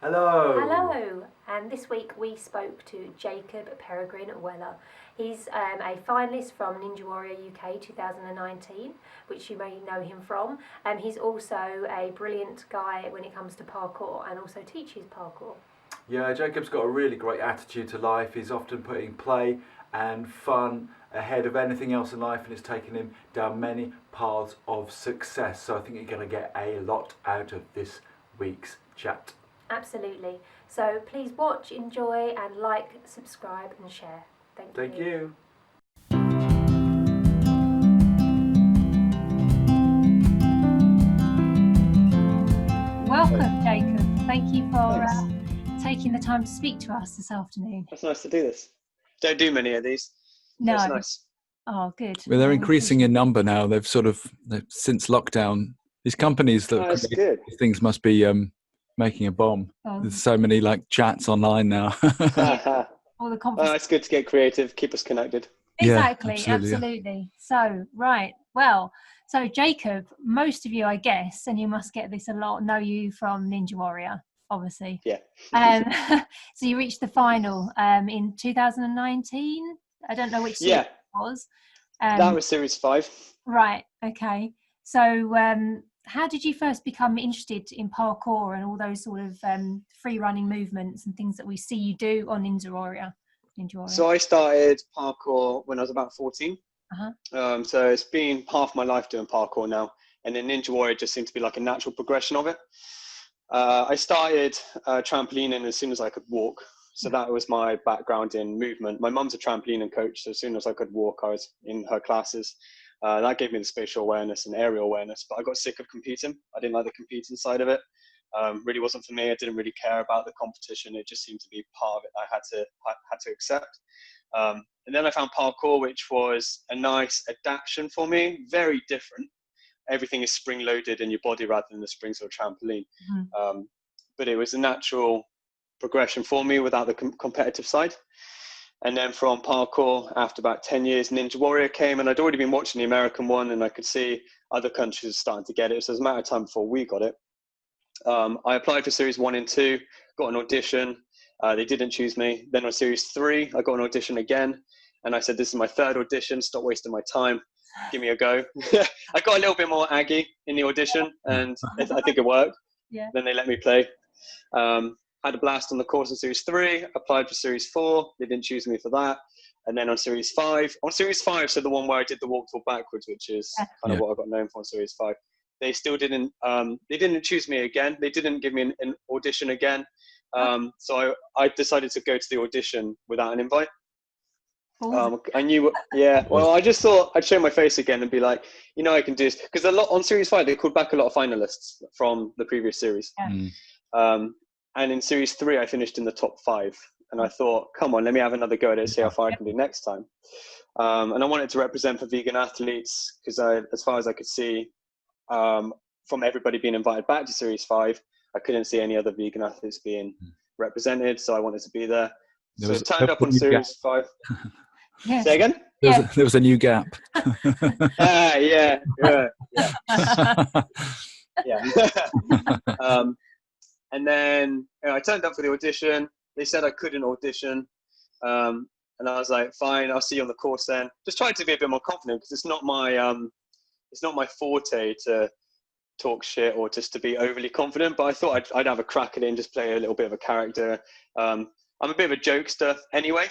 Hello. Hello, and this week we spoke to Jacob Peregrine-Wheller. He's a finalist from Ninja Warrior UK 2019, which you may know him from. He's also a brilliant guy when it comes to parkour and also teaches parkour. Yeah, Jacob's got a really great attitude to life. He's often putting play and fun ahead of anything else in life, and it's taken him down many paths of success. So I think you're going to get a lot out of this week's chat. Absolutely. So please watch, enjoy, and like, subscribe, and share. Thank you. Welcome, Jacob. Thank you for taking the time to speak to us this afternoon. It's nice to do this. Don't do many of these. No. It's nice. Oh, good. Well, they're increasing in number now. They've since lockdown, these companies that create things must be making a bomb. There's so many chats online now. All the conferences. It's good to get creative, keep us connected. Exactly, yeah, absolutely. So, right. Well, so Jacob, most of you, I guess, and you must get this a lot, know you from Ninja Warrior, obviously. Yeah. So you reached the final in 2019. I don't know which series it was. That was Series 5. Right, okay. So how did you first become interested in parkour and all those sort of free running movements and things that we see you do on Ninja Warrior? So I started parkour when I was about 14. So it's been half my life doing parkour now. And then Ninja Warrior just seemed to be like a natural progression of it. I started trampolining as soon as I could walk. So that was my background in movement. My mum's a trampolining coach, so as soon as I could walk, I was in her classes. That gave me the spatial awareness and aerial awareness, but I got sick of competing. I didn't like the competing side of it. Really wasn't for me. I didn't really care about the competition. It just seemed to be part of it I had to accept. And then I found parkour, which was a nice adaptation for me, very different. Everything is spring-loaded in your body rather than the springs of a trampoline. But it was a natural progression for me without the competitive side. And then from parkour, after about 10 years, Ninja Warrior came, and I'd already been watching the American one, and I could see other countries starting to get it. So it was a matter of time before we got it. I applied for Series 1 and 2, got an audition. They didn't choose me. Then on Series 3, I got an audition again. And I said, this is my third audition. Stop wasting my time. Give me a go. I got a little bit more aggy in the audition, and I think it worked. Yeah. Then they let me play. Had a blast on the course in Series 3, applied for Series 4, they didn't choose me for that. And then on Series 5, so the one where I did the walk backwards, which is kind of what I got known for on Series 5, they still didn't, they didn't choose me again. They didn't give me an audition again. So I decided to go to the audition without an invite. I knew, well, I just thought I'd show my face again and be like, I can do this. Because on Series 5, they called back a lot of finalists from the previous series. And in Series 3, I finished in the top 5. And I thought, come on, let me have another go at it, see how far I can do next time. And I wanted to represent for vegan athletes because as far as I could see, from everybody being invited back to Series 5, I couldn't see any other vegan athletes being represented. So I wanted to be there. So I turned up on Series 5. Say again? There was a new gap. Yeah. And then I turned up for the audition. They said I couldn't audition. And I was like, fine, I'll see you on the course then. Just tried to be a bit more confident because it's not my forte to talk shit or just to be overly confident. But I thought I'd have a crack at it and just play a little bit of a character. I'm a bit of a jokester anyway.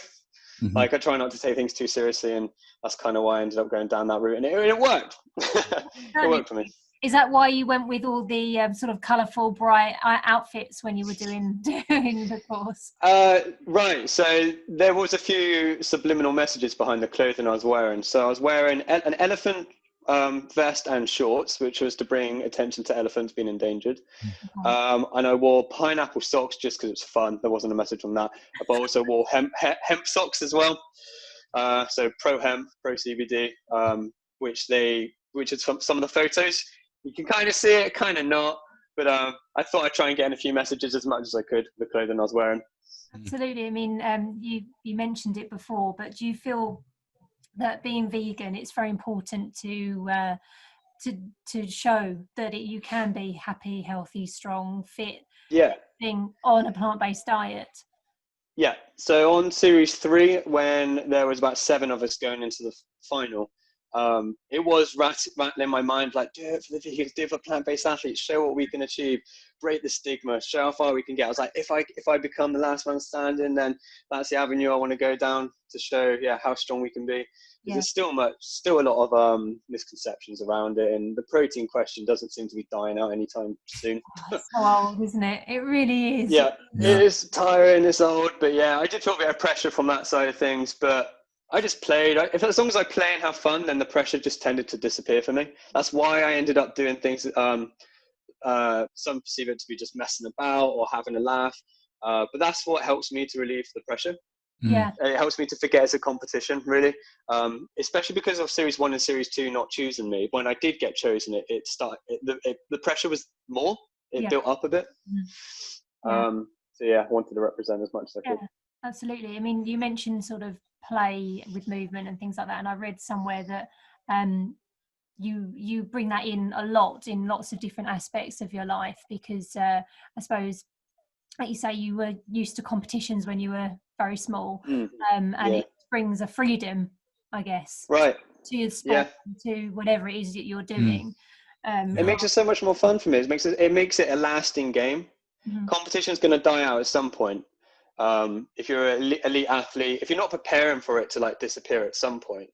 I try not to take things too seriously, and that's kind of why I ended up going down that route. And it worked. It worked for me. Is that why you went with all the sort of colourful, bright outfits when you were doing the course? Right. So there was a few subliminal messages behind the clothing I was wearing. So I was wearing an elephant vest and shorts, which was to bring attention to elephants being endangered. And I wore pineapple socks just because it's fun. There wasn't a message on that. But I also wore hemp socks as well. So pro hemp, pro CBD, which is from some of the photos. You can kind of see it, kind of not. But I thought I'd try and get in a few messages as much as I could, the clothing I was wearing. Absolutely. I mean, you mentioned it before, but do you feel that being vegan, it's very important to show that you can be happy, healthy, strong, fit? Yeah. everything on a plant-based diet? Yeah. So on series 3, when there was about 7 of us going into the final, it was rattling my mind, like, do it for the vegans, do it for plant-based athletes, show what we can achieve, break the stigma, show how far we can get. I was like, if I become the last man standing, then that's the avenue I want to go down to show, how strong we can be. There's still a lot of misconceptions around it, and the protein question doesn't seem to be dying out anytime soon. It's so old, isn't it? It really is. Yeah, it is tiring, it's old, but I did feel a bit of pressure from that side of things, but I just played. As long as I play and have fun, then the pressure just tended to disappear for me. That's why I ended up doing things some perceive it to be just messing about or having a laugh, but that's what helps me to relieve the pressure. Yeah, it helps me to forget it's a competition, really, especially because of series 1 and series 2 not choosing me. When I did get chosen, the pressure was more. It built up a bit. I wanted to represent as much as I could. Absolutely. I mean, you mentioned sort of play with movement and things like that, and I read somewhere that you bring that in a lot in lots of different aspects of your life, because I suppose, like you say, you were used to competitions when you were very small, and it brings a freedom, I guess, to your sport, to whatever it is that you're doing. It makes it so much more fun for me. It makes it a lasting game. Competition is going to die out at some point. If you're an elite athlete, if you're not preparing for it to like disappear at some point,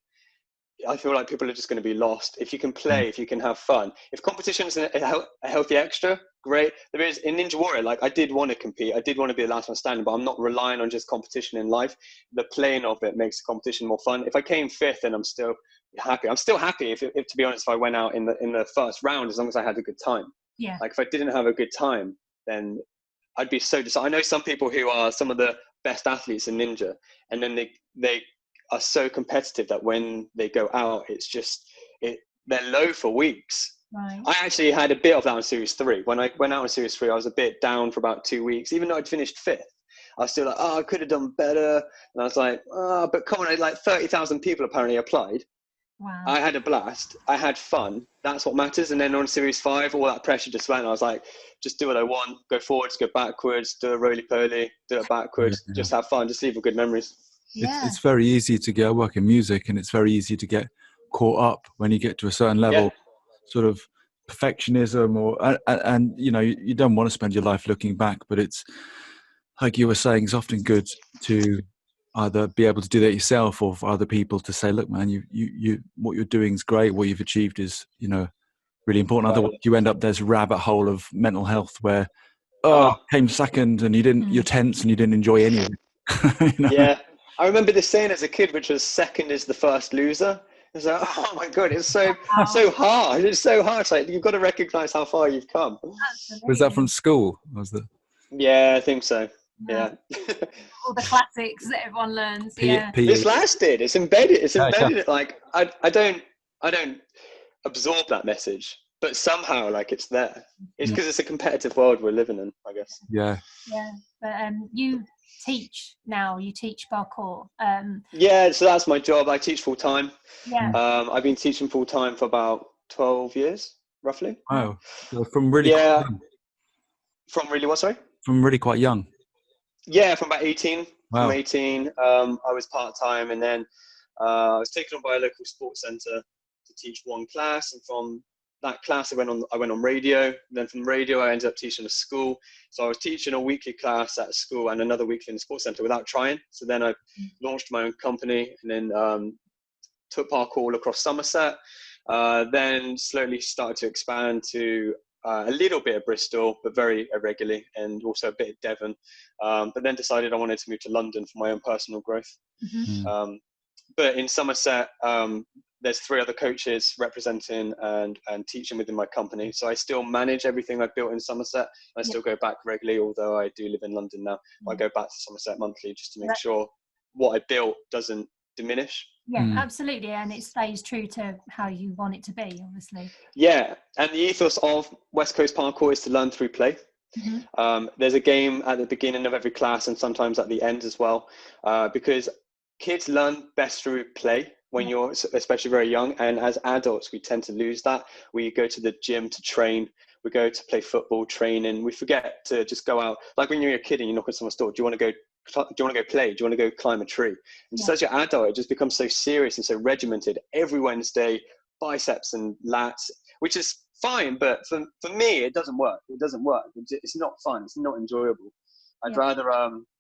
I feel like people are just going to be lost. If you can play, if you can have fun, if competition is a healthy extra, great. There is in Ninja Warrior, like I did want to compete, I did want to be the last one standing, but I'm not relying on just competition in life. The playing of it makes the competition more fun. If I came 5th, then I'm still happy. I'm still happy if to be honest, if I went out in the first round, as long as I had a good time. Yeah. Like if I didn't have a good time, then I'd be so disappointed. I know some people who are some of the best athletes in Ninja, and then they are so competitive that when they go out, it's just they're low for weeks. Right. I actually had a bit of that in series 3. When I went out in series 3, I was a bit down for about 2 weeks, even though I'd finished 5th. I was still like, I could have done better. And I was like, but come on, like 30,000 people apparently applied. Wow. I had a blast. I had fun. That's what matters. And then on series 5, all that pressure just went. I was like, just do what I want. Go forwards, go backwards, do a roly-poly, do it backwards. Just have fun. Just leave with good memories. It's very easy to get work in music, and it's very easy to get caught up when you get to a certain level, sort of perfectionism, and you don't want to spend your life looking back, but it's like you were saying, it's often good to either be able to do that yourself or for other people to say, look man, you what you're doing is great, what you've achieved is really important. Otherwise you end up this rabbit hole of mental health where came second and you're tense and you didn't enjoy any of it. I remember this saying as a kid, which was second is the first loser. It's like, oh my god, it's so hard. It's so hard. It's like you've got to recognize how far you've come. Absolutely. Was that from school? Was that? Yeah, I think so. Yeah. All the classics that everyone learns. It's lasted. It's embedded. It's embedded. Like I don't absorb that message, but somehow like it's there. It's because it's a competitive world we're living in, I guess. Yeah. But you teach now. You teach parkour. So that's my job. I teach full time. I've been teaching full time for about 12 years, roughly. Wow. So from really quite young. From really what? Sorry. From really quite young. Yeah, from about 18. Wow. From 18, I was part time, and then I was taken on by a local sports centre to teach one class, and from that class I went on radio. And then from radio I ended up teaching a school. So I was teaching a weekly class at a school and another weekly in the sports centre without trying. So then I launched my own company, and then took parkour all across Somerset. Then slowly started to expand to a little bit of Bristol, but very irregularly, and also a bit of Devon. But then decided I wanted to move to London for my own personal growth. But in Somerset, there's 3 other coaches representing and teaching within my company. So I still manage everything I've built in Somerset. I still go back regularly, although I do live in London now. I go back to Somerset monthly just to make sure what I built doesn't diminish. Absolutely, and it stays true to how you want it to be, obviously. And the ethos of West Coast Parkour is to learn through play. There's a game at the beginning of every class and sometimes at the end as well, because kids learn best through play when you're especially very young, and as adults we tend to lose that. We go to the gym to train, we go to play football, training. We forget to just go out. Like when you're a kid and you knock on someone's door, do you want to go play? Do you want to go climb a tree? And such an adult, it just becomes so serious and so regimented. Every Wednesday, biceps and lats, which is fine, but for me, it doesn't work. It's not fun. It's not enjoyable. I'd rather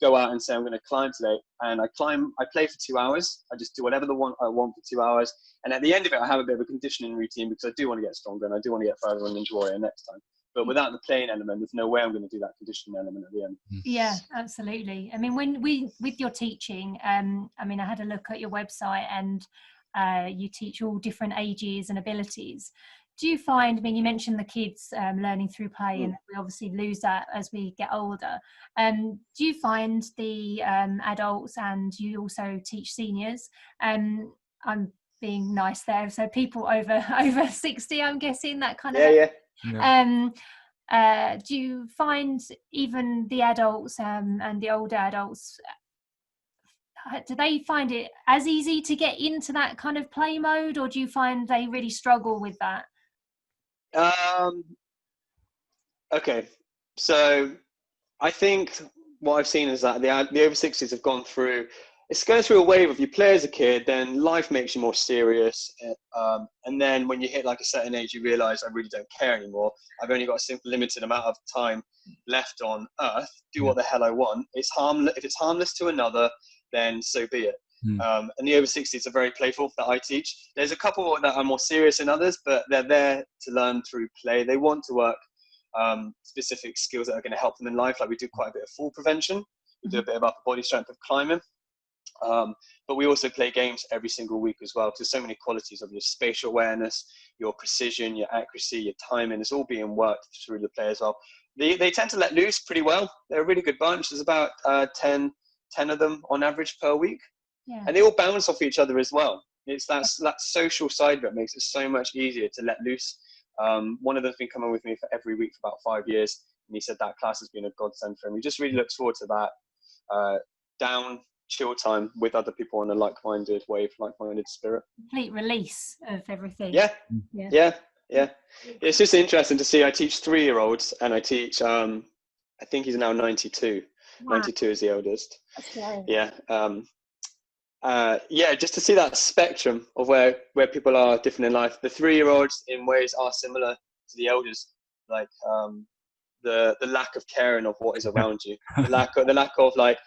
go out and say, I'm going to climb today. And I play for 2 hours. I just do whatever I want for 2 hours. And at the end of it, I have a bit of a conditioning routine because I do want to get stronger and I do want to get further on Ninja Warrior next time. But without the playing element, there's no way I'm going to do that conditioning element at the end. Yeah, absolutely. I mean, with your teaching, I mean, I had a look at your website and you teach all different ages and abilities. Do you find, I mean, you mentioned the kids learning through play, and we obviously lose that as we get older. Do you find the adults, and you also teach seniors, I'm being nice there, so people over 60, I'm guessing, that kind of do you find even the adults and the older adults, do they find it as easy to get into that kind of play mode, or do you find they really struggle with that? Okay, so I think what I've seen is that the over 60s have gone through. It's going through a wave of you play as a kid, then life makes you more serious, and then when you hit like a certain age, you realise I really don't care anymore. I've only got a simple limited amount of time left on Earth. Do what the hell I want. It's harmless. If it's harmless to another, then so be it. And the over 60s are very playful that I teach. There's a couple that are more serious than others, but they're there to learn through play. They want to work specific skills that are going to help them in life. Like we do quite a bit of fall prevention. We do a bit of upper body strength of climbing. But we also play games every single week as well, because there's so many qualities of your spatial awareness, your precision, your accuracy, your timing. It's all being worked through the play as well. They tend to let loose pretty well. They're a really good bunch. There's about 10 of them on average per week. Yeah. And they all bounce off each other as well. It's that social side of it makes it so much easier to let loose. One of them's been coming with me for every week for about 5 years, and he said that class has been a godsend for him. He just really looks forward to that chill time with other people in a like-minded spirit. Complete release of everything. Yeah. It's just interesting to see. I teach 3-year-olds, and I teach. I think he's now 92. Wow. 92 is the oldest. That's right. Yeah. Just to see that spectrum of where people are different in life. The 3-year-olds in ways are similar to the elders, like the lack of caring of what is around you, the lack of like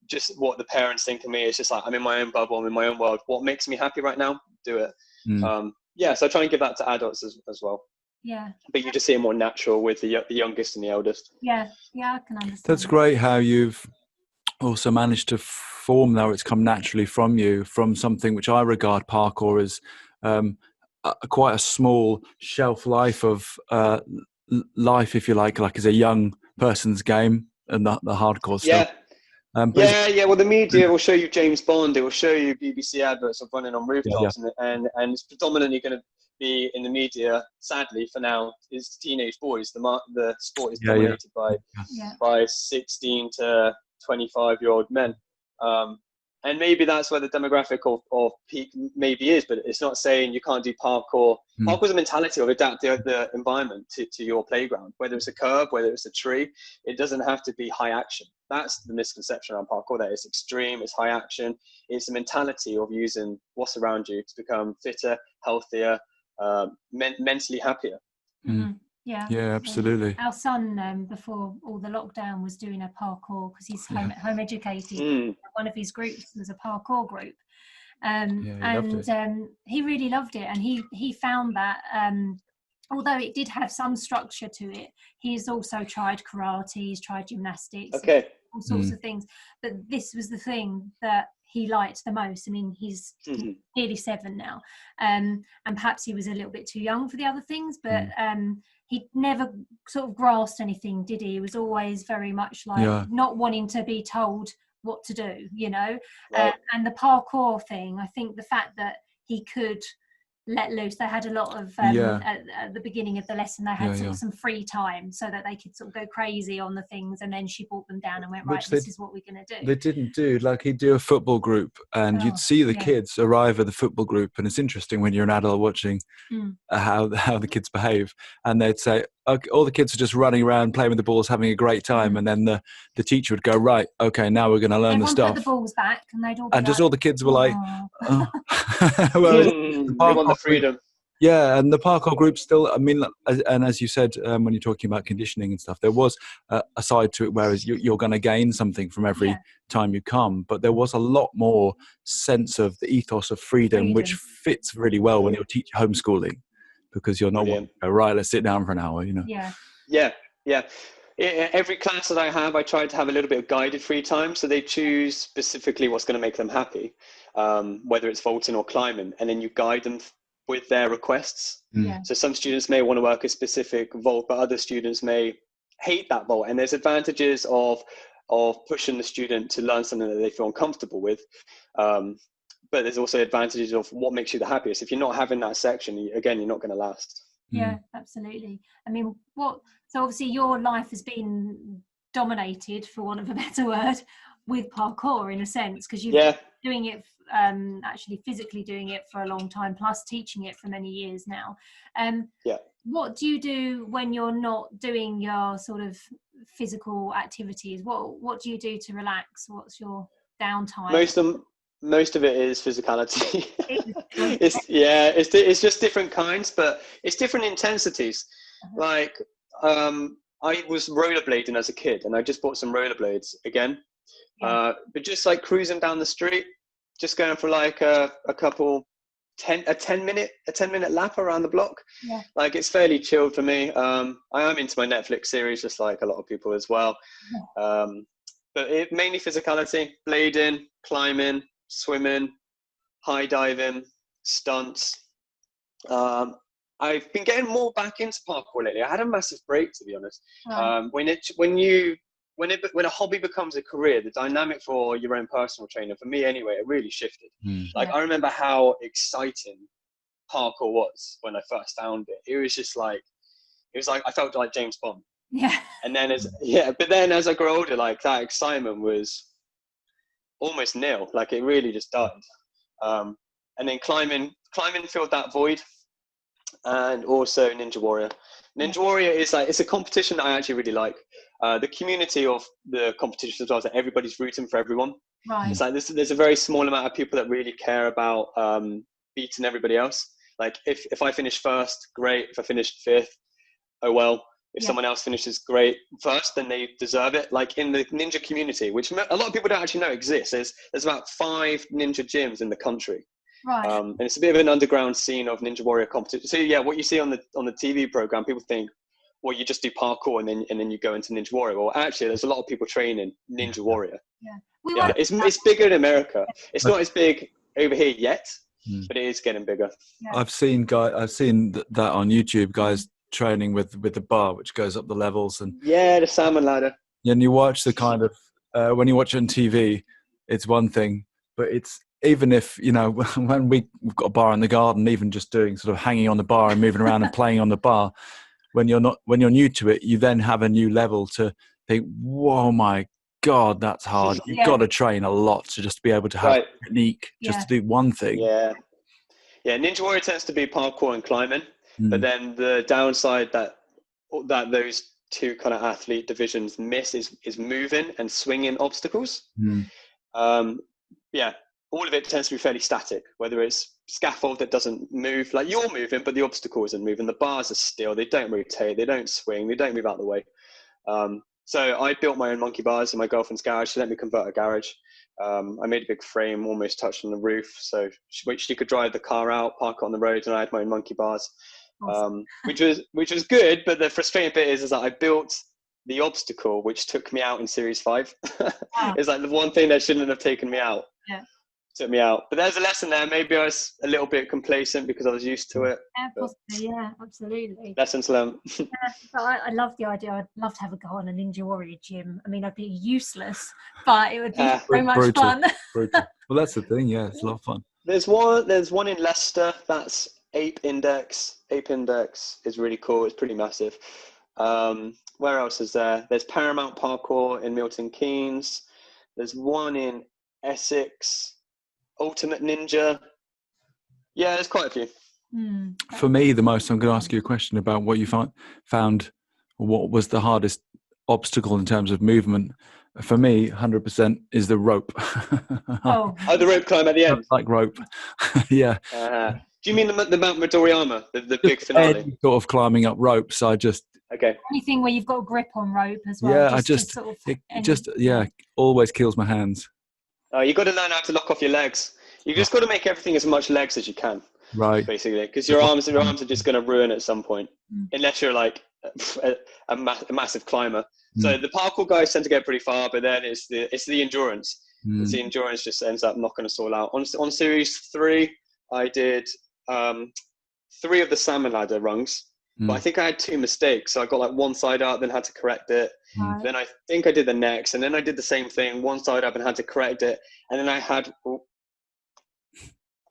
just what the parents think of me. It's just like I'm in my own bubble, I'm in my own world. What makes me happy right now? Do it. So I try and give that to adults as well. Yeah. But you just see it more natural with the youngest and the eldest. Yeah, I can understand. That's great how you've also managed to form now. It's come naturally from you, from something which I regard parkour as quite a small shelf life of life, if you like as a young person's game, and the hardcore stuff. Well, the media will show you James Bond. It will show you BBC adverts of running on rooftops, and it's predominantly going to be in the media. Sadly, for now, is teenage boys. The sport is dominated by 16 to 25-year-old men, and maybe that's where the demographic of peak maybe is. But it's not saying you can't do parkour. Parkour is a mentality of adapt the environment to your playground. Whether it's a curb, whether it's a tree, it doesn't have to be high action. That's the misconception on parkour, that it's extreme, it's high action. It's a mentality of using what's around you to become fitter, healthier, mentally happier. Yeah, absolutely. Our son, before all the lockdown, was doing a parkour because he's home educated. One of his groups was a parkour group, he really loved it. And he found that although it did have some structure to it, he's also tried karate, he's tried gymnastics, all sorts of things. But this was the thing that he liked the most. I mean, he's nearly 7 now, and perhaps he was a little bit too young for the other things, but he never sort of grasped anything, did he? He was always very much like not wanting to be told what to do, Right. And the parkour thing, I think the fact that he could let loose. They had a lot of at the beginning of the lesson, they had sort of some free time so that they could sort of go crazy on the things, and then she brought them down and went, this is what we're going to do. They didn't do, like, he'd do a football group, and you'd see the kids arrive at the football group, and it's interesting when you're an adult watching how the kids behave, and they'd say, all the kids are just running around playing with the balls, having a great time, and then the teacher would go, right, okay, now we're going to learn Everyone the stuff. put the balls back, and they'd all be And just like, all the kids were like, "Oh." whereas the They want the parkour group, freedom. yeah, and the parkour group still, I mean, and as you said, when you're talking about conditioning and stuff, there was a side to it, whereas you're going to gain something from every time you come, but there was a lot more sense of the ethos of freedom. Which fits really well when you're homeschooling, because you're not wanting to go, right, let's sit down for an hour, you know. Yeah. Every class that I have, I try to have a little bit of guided free time, so they choose specifically what's going to make them happy, whether it's vaulting or climbing, and then you guide them with their requests. So some students may want to work a specific vault, but other students may hate that vault, and there's advantages of pushing the student to learn something that they feel uncomfortable with, but there's also advantages of what makes you the happiest. If you're not having that section, again, you're not going to last. Yeah, absolutely. I mean, so obviously your life has been dominated, for want of a better word, with parkour in a sense, because you've been doing it, actually physically doing it for a long time, plus teaching it for many years now. What do you do when you're not doing your sort of physical activities? What do you do to relax? What's your downtime? Most of it is physicality. It's just different kinds, but it's different intensities. Like I was rollerblading as a kid, and I just bought some rollerblades again, but just like cruising down the street, just going for like a 10 minute lap around the block. Like, it's fairly chilled for me. I am into my Netflix series, just like a lot of people as well. But it mainly physicality: blading, climbing, swimming, high diving, stunts. I've been getting more back into parkour lately. I had a massive break, to be honest. When a hobby becomes a career, the dynamic for your own personal trainer, for me anyway, it really shifted. Like, I remember how exciting parkour was when I first found it. It was like I felt like James Bond. And then but then as I grew older, like, that excitement was almost nil. Like, it really just died. And then climbing filled that void. And also Ninja Warrior. Ninja Warrior is like, it's a competition that I actually really like. The community of the competition as well is that everybody's rooting for everyone. It's like there's a very small amount of people that really care about beating everybody else. Like, if I finish first, great. If I finished fifth, oh well. If someone else finishes great first, then they deserve it. Like, in the ninja community, which a lot of people don't actually know exists, there's about 5 ninja gyms in the country. And it's a bit of an underground scene of Ninja Warrior competition. So what you see on the TV program, people think, well, you just do parkour and then you go into Ninja Warrior. Well, actually, there's a lot of people training Ninja Warrior. It's bigger in America. It's not as big over here yet, but it is getting bigger. I've seen that on YouTube, guys training with the bar, which goes up the levels, and the salmon ladder. And you watch the kind of when you watch it on TV, it's one thing, but it's, even if, you know, when we've got a bar in the garden, even just doing sort of hanging on the bar and moving around and playing on the bar, when you're new to it, you then have a new level to think, whoa, my God, that's hard. You've got to train a lot to just be able to have technique, just to do one thing. Ninja Warrior tends to be parkour and climbing, but then the downside that those two kind of athlete divisions miss is moving and swinging obstacles. All of it tends to be fairly static, whether it's scaffold that doesn't move, like you're moving, but the obstacle isn't moving. The bars are still, they don't rotate, they don't swing, they don't move out of the way. So I built my own monkey bars in my girlfriend's garage. She let me convert a garage. I made a big frame, almost touched on the roof, so she could drive the car out, park it on the road, and I had my own monkey bars, which was good. But the frustrating bit is that I built the obstacle, which took me out in Series 5. It's like the one thing that shouldn't have taken me out. Took me out. But there's a lesson there. Maybe I was a little bit complacent because I was used to it. Possibly, absolutely. Lessons learned. But I love the idea. I'd love to have a go on a Ninja Warrior gym. I mean, I'd be useless, but it would be so much fun. Brutal. Well, that's the thing. Yeah, it's a lot of fun. There's one in Leicester. That's Ape Index. Ape Index is really cool. It's pretty massive. Where else is there? There's Paramount Parkour in Milton Keynes. There's one in Essex. Ultimate Ninja. Yeah, there's quite a few. For me, the most, I'm going to ask you a question about what you found what was the hardest obstacle in terms of movement? For me, 100% is the rope. Oh, the rope climb at the end. Like rope. Yeah. Do you mean the Mount Midoriyama, the Just big finale? any sort of climbing up ropes. Okay. anything where you've got a grip on rope as well. Yeah, to always kills my hands. You got to learn how to lock off your legs. You just got to make everything as much legs as you can. Right. Basically, because your arms are just going to ruin at some point, unless you're like a massive climber. So the parkour guys tend to get pretty far, but then it's the endurance. It's the endurance just ends up knocking us all out. On series 3, I did 3 of the salmon ladder rungs, but I think I had 2 mistakes. So I got like one side up, then had to correct it. Then I think I did the next, and then I did the same thing, one side up, and had to correct it. And then I had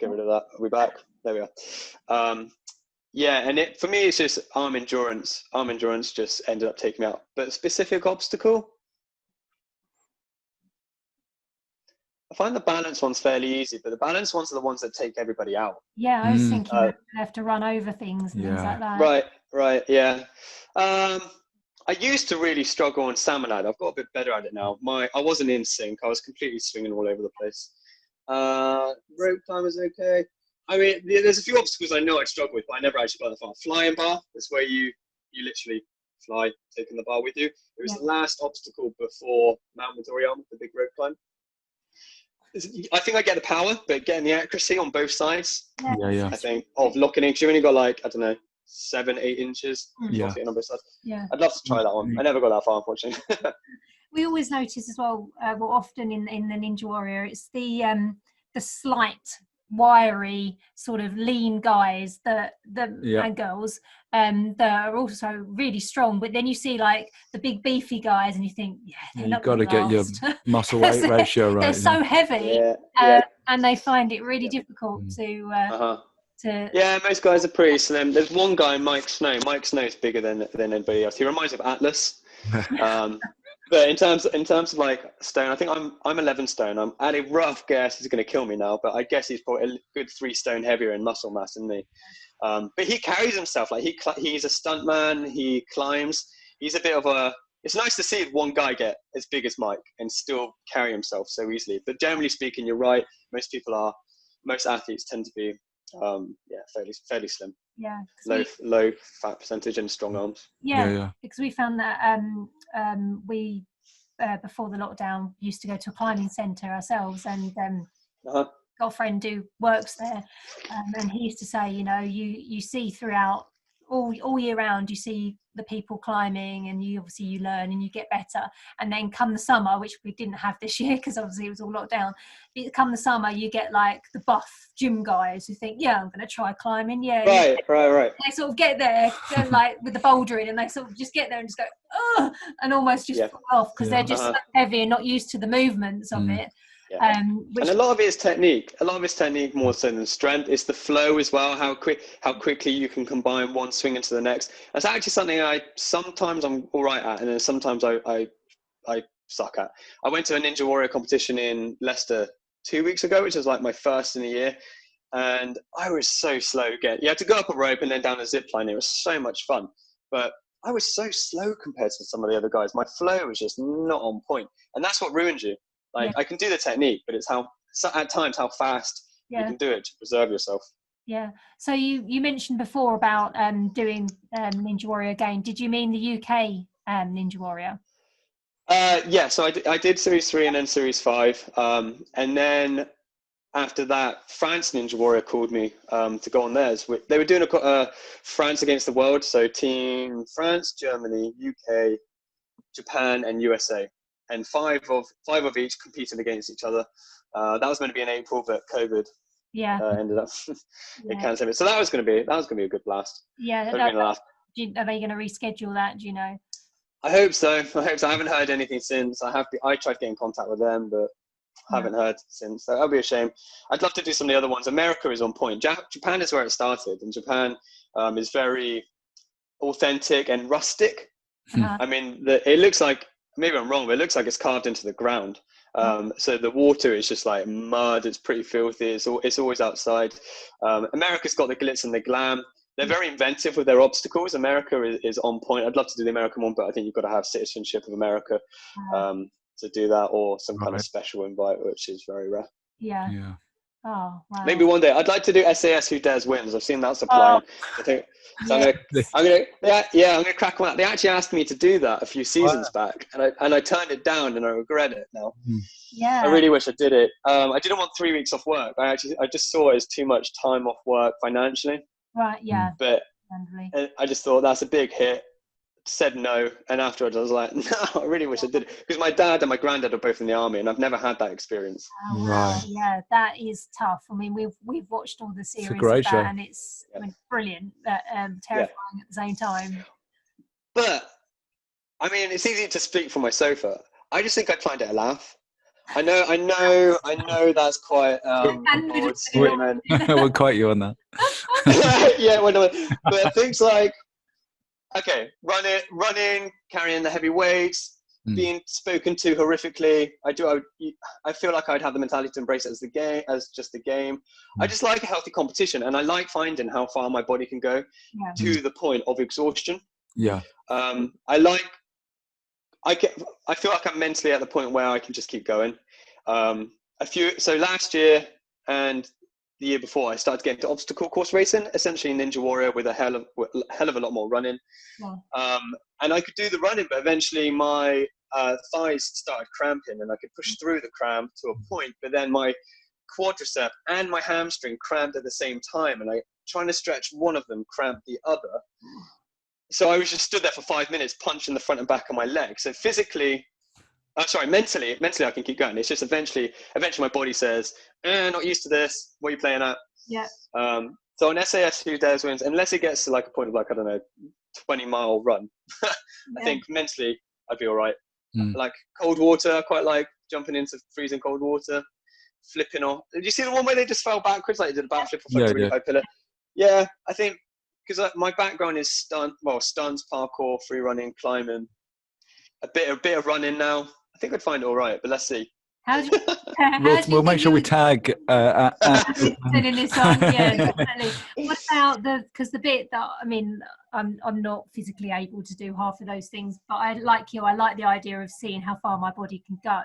get rid of that. Are we back? There we are. Yeah, and for me, it's just arm endurance. Arm endurance just ended up taking me out. But a specific obstacle, I find the balance ones fairly easy, but the balance ones are the ones that take everybody out. Yeah, I was thinking that you have to run over things and things like that. Right, yeah. I used to really struggle on salmon ladder. I've got a bit better at it now. I wasn't in sync. I was completely swinging all over the place. Rope climb is okay. I mean, there's a few obstacles I know I'd struggle with, but I never actually got that far. Flying bar, that's where you literally fly, taking the bar with you. It was the last obstacle before Mount Midoriyama, the big rope climb. I think I get the power, but getting the accuracy on both sides, I think, of locking in, because you've only got like, I don't know, 7-8 inches on both sides. I'd love to try that one. I never got that far, unfortunately. We always notice as well, often in the Ninja Warrior, it's the slight, wiry, sort of lean guys and girls that are also really strong. But then you see like the big beefy guys, and you think, you've got to get your muscle weight ratio right. They're so heavy, and they find it really difficult to. Yeah, most guys are pretty slim. There's one guy, Mike Snow. Mike Snow is bigger than anybody else. He reminds me of Atlas. But in terms of like stone, I think I'm 11 stone. I'm at a rough guess he's going to kill me now, but I guess he's probably a good 3 stone heavier in muscle mass than me. But he carries himself like he's a stuntman. He climbs. He's a bit of a. It's nice to see one guy get as big as Mike and still carry himself so easily. But generally speaking, you're right. Most athletes tend to be fairly slim. Yeah. Low fat percentage and strong arms. Yeah. Because we found that we before the lockdown used to go to a climbing centre ourselves, and got a friend who works there, and he used to say, you see throughout all year round, you see the people climbing, and you learn and you get better, and then come the summer, which we didn't have this year because obviously it was all locked down, come the summer you get like the buff gym guys who think I'm going to try climbing. Right. They sort of get there like with the bouldering, and they sort of just get there and just go and almost just fall off because they're just so heavy and not used to the movements of it. And a lot of it is technique. A lot of it's technique more so than strength. It's the flow as well. How quickly you can combine one swing into the next. That's actually something sometimes I'm all right at, and then sometimes I suck at. I went to a Ninja Warrior competition in Leicester 2 weeks ago, which was like my first in a year, and I was so slow again. You had to go up a rope and then down a zip line. It was so much fun, but I was so slow compared to some of the other guys. My flow was just not on point, and that's what ruins you. I can do the technique, but it's at times how fast you can do it to preserve yourself. Yeah. So you mentioned before about doing Ninja Warrior again. Did you mean the UK Ninja Warrior? So I did Series 3 and then Series 5. And then after that, France Ninja Warrior called me to go on theirs. They were doing a France against the world. So Team France, Germany, UK, Japan, and USA. And five of each competing against each other. That was meant to be in April, but COVID ended up it cancelled it. So that was going to be a good blast. Yeah. Are they going to reschedule that? Do you know? I hope so. I haven't heard anything since. I tried to get in contact with them, but haven't heard since. So that'll be a shame. I'd love to do some of the other ones. America is on point. Japan is where it started, and Japan is very authentic and rustic. I mean, it looks like. Maybe I'm wrong, but it looks like it's carved into the ground. So the water is just like mud. It's pretty filthy. It's always outside. America's got the glitz and the glam. They're very inventive with their obstacles. America is on point. I'd love to do the American one, but I think you've got to have citizenship of America to do that, or some kind of special invite, which is very rare. Yeah. Oh, wow. Maybe one day. I'd like to do SAS Who Dares Wins. I've seen that's applying. I think so. I'm gonna crack one out. They actually asked me to do that a few seasons back, and I turned it down, and I regret it now. Yeah. I really wish I did it. I didn't want 3 weeks off work. I just saw it as too much time off work financially. Right. Yeah. But I just thought that's a big hit. Said no, and afterwards I was like, no, I really wish I did it, because my dad and my granddad are both in the army, and I've never had that experience. Oh, wow. Right. Yeah, that is tough. I mean, we've watched all the series of that, show. And it's brilliant, but terrifying at the same time. But I mean, it's easy to speak from my sofa. I just think I'd find it a laugh. I know that's quite bold statement. We'll quote you on that. Yeah, but things like, okay, running, carrying the heavy weights, being spoken to horrifically. I feel like I'd have the mentality to embrace it as just a game. I just like a healthy competition, and I like finding how far my body can go to the point of exhaustion. Yeah. I feel like I'm mentally at the point where I can just keep going. So last year and the year before, I started getting into obstacle course racing, essentially Ninja Warrior, with a hell of a lot more running. Yeah. And I could do the running, but eventually my thighs started cramping, and I could push through the cramp to a point, but then my quadricep and my hamstring cramped at the same time, and trying to stretch one of them cramped the other. So I was just stood there for 5 minutes, punching the front and back of my leg. So mentally I can keep going. It's just eventually my body says, not used to this. What are you playing at? Yeah. So on SAS Who Dares Wins, unless it gets to like a point of like, I don't know, 20-mile run, I think mentally I'd be all right. Like cold water, I quite like jumping into freezing cold water, flipping off. Did you see the one where they just fell backwards, like they did a backflip off like a really high pillar? Yeah, I think, because my background is stunts, parkour, free running, climbing, a bit of running now. I think I'd find it all right, but let's see. We'll make sure we tag in this one. Yeah, definitely. What about because the bit that, I mean, I'm not physically able to do half of those things, but I like the idea of seeing how far my body can go.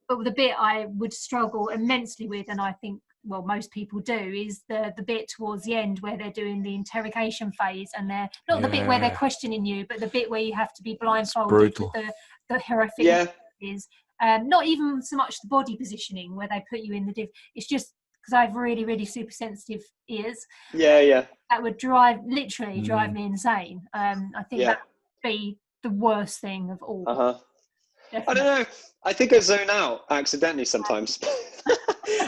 But the bit I would struggle immensely with, and I think, well, most people do, is the bit towards the end where they're doing the interrogation phase, and they're not the bit where they're questioning you, but the bit where you have to be blindfolded with the horrific is not even so much the body positioning where they put you in the div. It's just because I have really, really super sensitive ears. That would drive me insane. I think that would be the worst thing of all. I don't know. I think I zone out accidentally sometimes.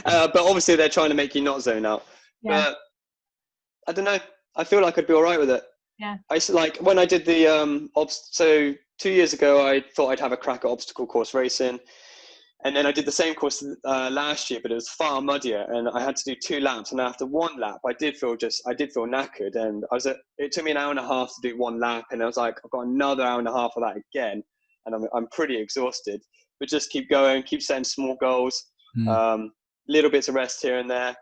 But obviously they're trying to make you not zone out. But I don't know. I feel like I'd be all right with it. Like when I did the so 2 years ago, I thought I'd have a crack at obstacle course racing, and then I did the same course last year, but it was far muddier, and I had to do 2 laps. And after 1 lap, I did feel knackered, and it took me an hour and a half to do 1 lap, and I was like, I've got another hour and a half of that again, and I'm pretty exhausted. But just keep going, keep setting small goals, little bits of rest here and there.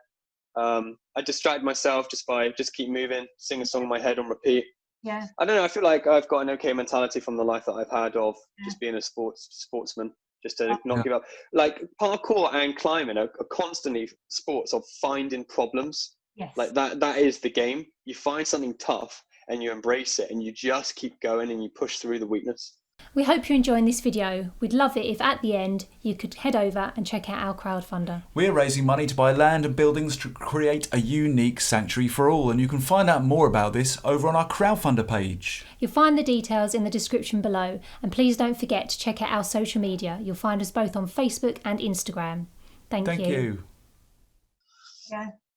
I distract myself just keep moving, sing a song in my head on repeat. I don't know. I feel like I've got an okay mentality from the life that I've had of just being a sportsman, just to not give up. Like parkour and climbing are constantly sports of finding problems. Like that is the game. You find something tough and you embrace it, and you just keep going and you push through the weakness. We hope you're enjoying this video. We'd love it if at the end you could head over and check out our crowdfunder. We're raising money to buy land and buildings to create a unique sanctuary for all, and you can find out more about this over on our crowdfunder page. You'll find the details in the description below, and please don't forget to check out our social media. You'll find us both on Facebook and Instagram. Thank you.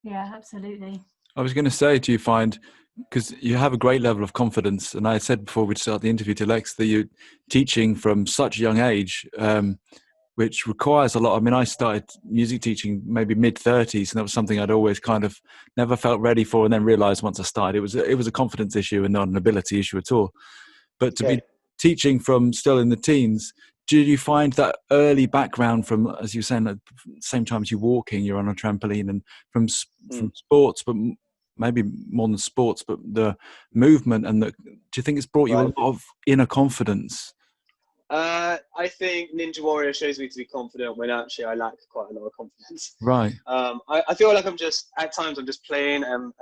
Yeah, absolutely. I was going to say, do you find, because you have a great level of confidence, and I said before we'd start the interview to Lex that you're teaching from such a young age, which requires a lot. I mean, I started music teaching maybe mid-30s, and that was something I'd always kind of never felt ready for, and then realised once I started it was a confidence issue and not an ability issue at all. But to be teaching from still in the teens, do you find that early background from, as you were saying, at the same time as you're walking, you're on a trampoline, and from sports, but maybe more than sports, but the movement and do you think it's brought you a lot of inner confidence? I think Ninja Warrior shows me to be confident when actually I lack quite a lot of confidence. Right. I feel like at times I'm just playing and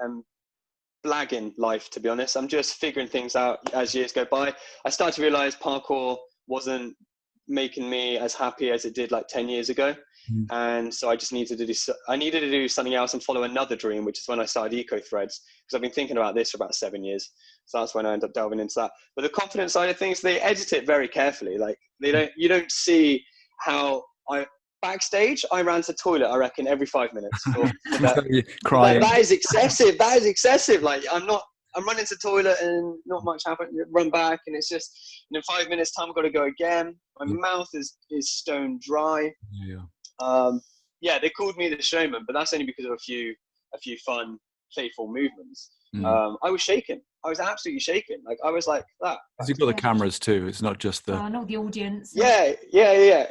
blagging life, to be honest. I'm just figuring things out as years go by. I started to realize parkour wasn't making me as happy as it did like 10 years ago. And so I just needed to do something else and follow another dream, which is when I started Eco Threads, because I've been thinking about this for about 7 years. So that's when I ended up delving into that. But the confidence side of things, they edit it very carefully. Like you don't see how backstage, I ran to the toilet, I reckon, every 5 minutes. Crying. That is excessive. That is excessive. Like I'm running to the toilet and not much happened. Run back and it's just in 5 minutes time I've got to go again. My mouth is stone dry. They called me the showman, but that's only because of a few fun, playful movements. I was shaking. I was absolutely shaking. Like I was like that. Because you've got the cameras too. It's not just the. Not the audience. Yeah.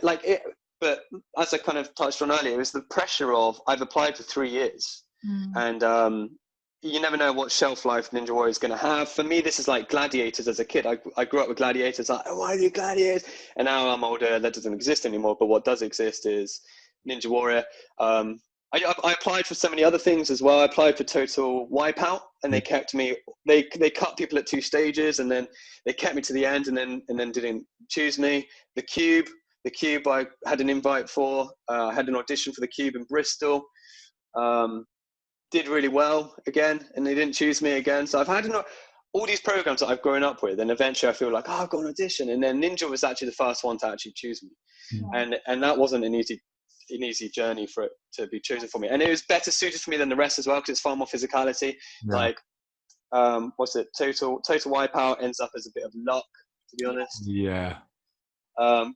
Like it. But as I kind of touched on earlier, it was the pressure of I've applied for 3 years, and you never know what shelf life Ninja Warrior is going to have. For me, this is like Gladiators as a kid. I grew up with Gladiators. Like, oh, why are you Gladiators? And now I'm older. That doesn't exist anymore. But what does exist is Ninja Warrior. I applied for so many other things as well. I applied for Total Wipeout, and they kept me. They cut people at 2 stages, and then they kept me to the end, and then didn't choose me. The Cube, I had an invite for. I had an audition for the Cube in Bristol. Did really well again, and they didn't choose me again. So I've had all these programs that I've grown up with, and eventually I feel like, I've got an audition. And then Ninja was actually the first one to actually choose me. And that wasn't an easy journey for it to be chosen for me. And it was better suited for me than the rest as well, because it's far more physicality. Like, Total Wipeout ends up as a bit of luck, to be honest. Yeah.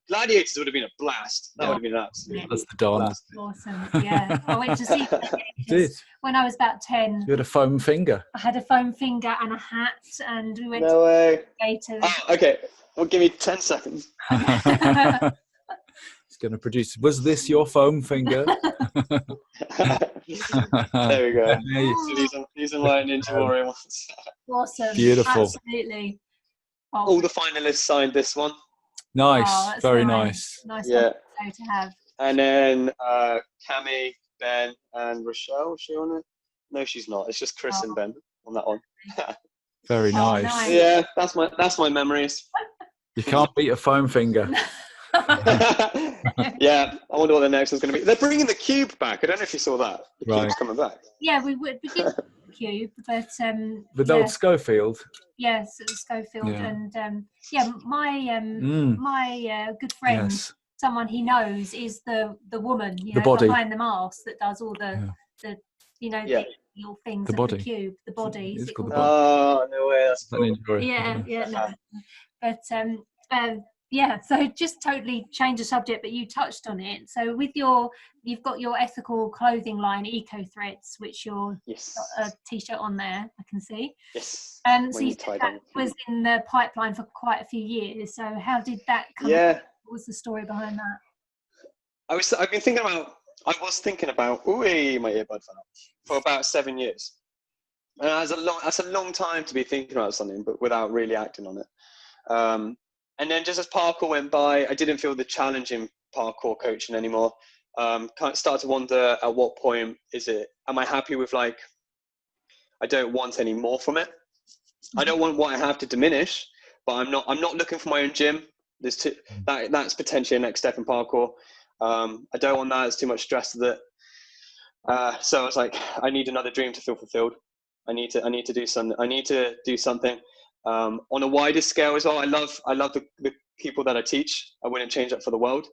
Gladiators would have been a blast. That would have been an absolute. That's the dawn. Awesome. Yeah. I went to see Gladiators when I was about 10. You had a foam finger. I had a foam finger and a hat, and we went No way. Gators. Oh, okay. Well, give me 10 seconds. It's going to produce. Was this your foam finger? There we go. So these are my Ninja Warrior ones. Awesome. Beautiful. Absolutely. All the finalists signed this one. Nice. Very nice. Nice to have. And then Cami, Ben, and Rochelle. Is she on it? No, she's not. It's just Chris and Ben on that one. Very nice. Yeah, that's my memories. You can't beat a foam finger. Yeah, I wonder what the next one's going to be. They're bringing the Cube back. I don't know if you saw that. The Cube's coming back. Yeah, we did the Cube, but with old Schofield. Yes, Schofield, and my good friend, someone he knows, is the woman, the body behind the mask that does all the little things. The body. The Cube, the body. It's called the body. Oh no way! That's cool. Yeah. But so just totally change the subject, but you touched on it. So with you've got your ethical clothing line, Eco Threads, which got a t-shirt on there, I can see. Yes. So you said that was in the pipeline for quite a few years. So how did that come? Yeah. What was the story behind that? I was thinking about. Ooh, my earbud fell out. For about 7 years. And that's a long time to be thinking about something, but without really acting on it. And then just as parkour went by, I didn't feel the challenge in parkour coaching anymore. Kind of started to wonder, at what point am I happy with, like, I don't want any more from it. I don't want what I have to diminish, but I'm not looking for my own gym. That's potentially a next step in parkour. I don't want that. It's too much stress with it. So I was like, I need another dream to feel fulfilled. I need to do something. I need to do something. On a wider scale as well. I love the people that I teach. I wouldn't change that for the world.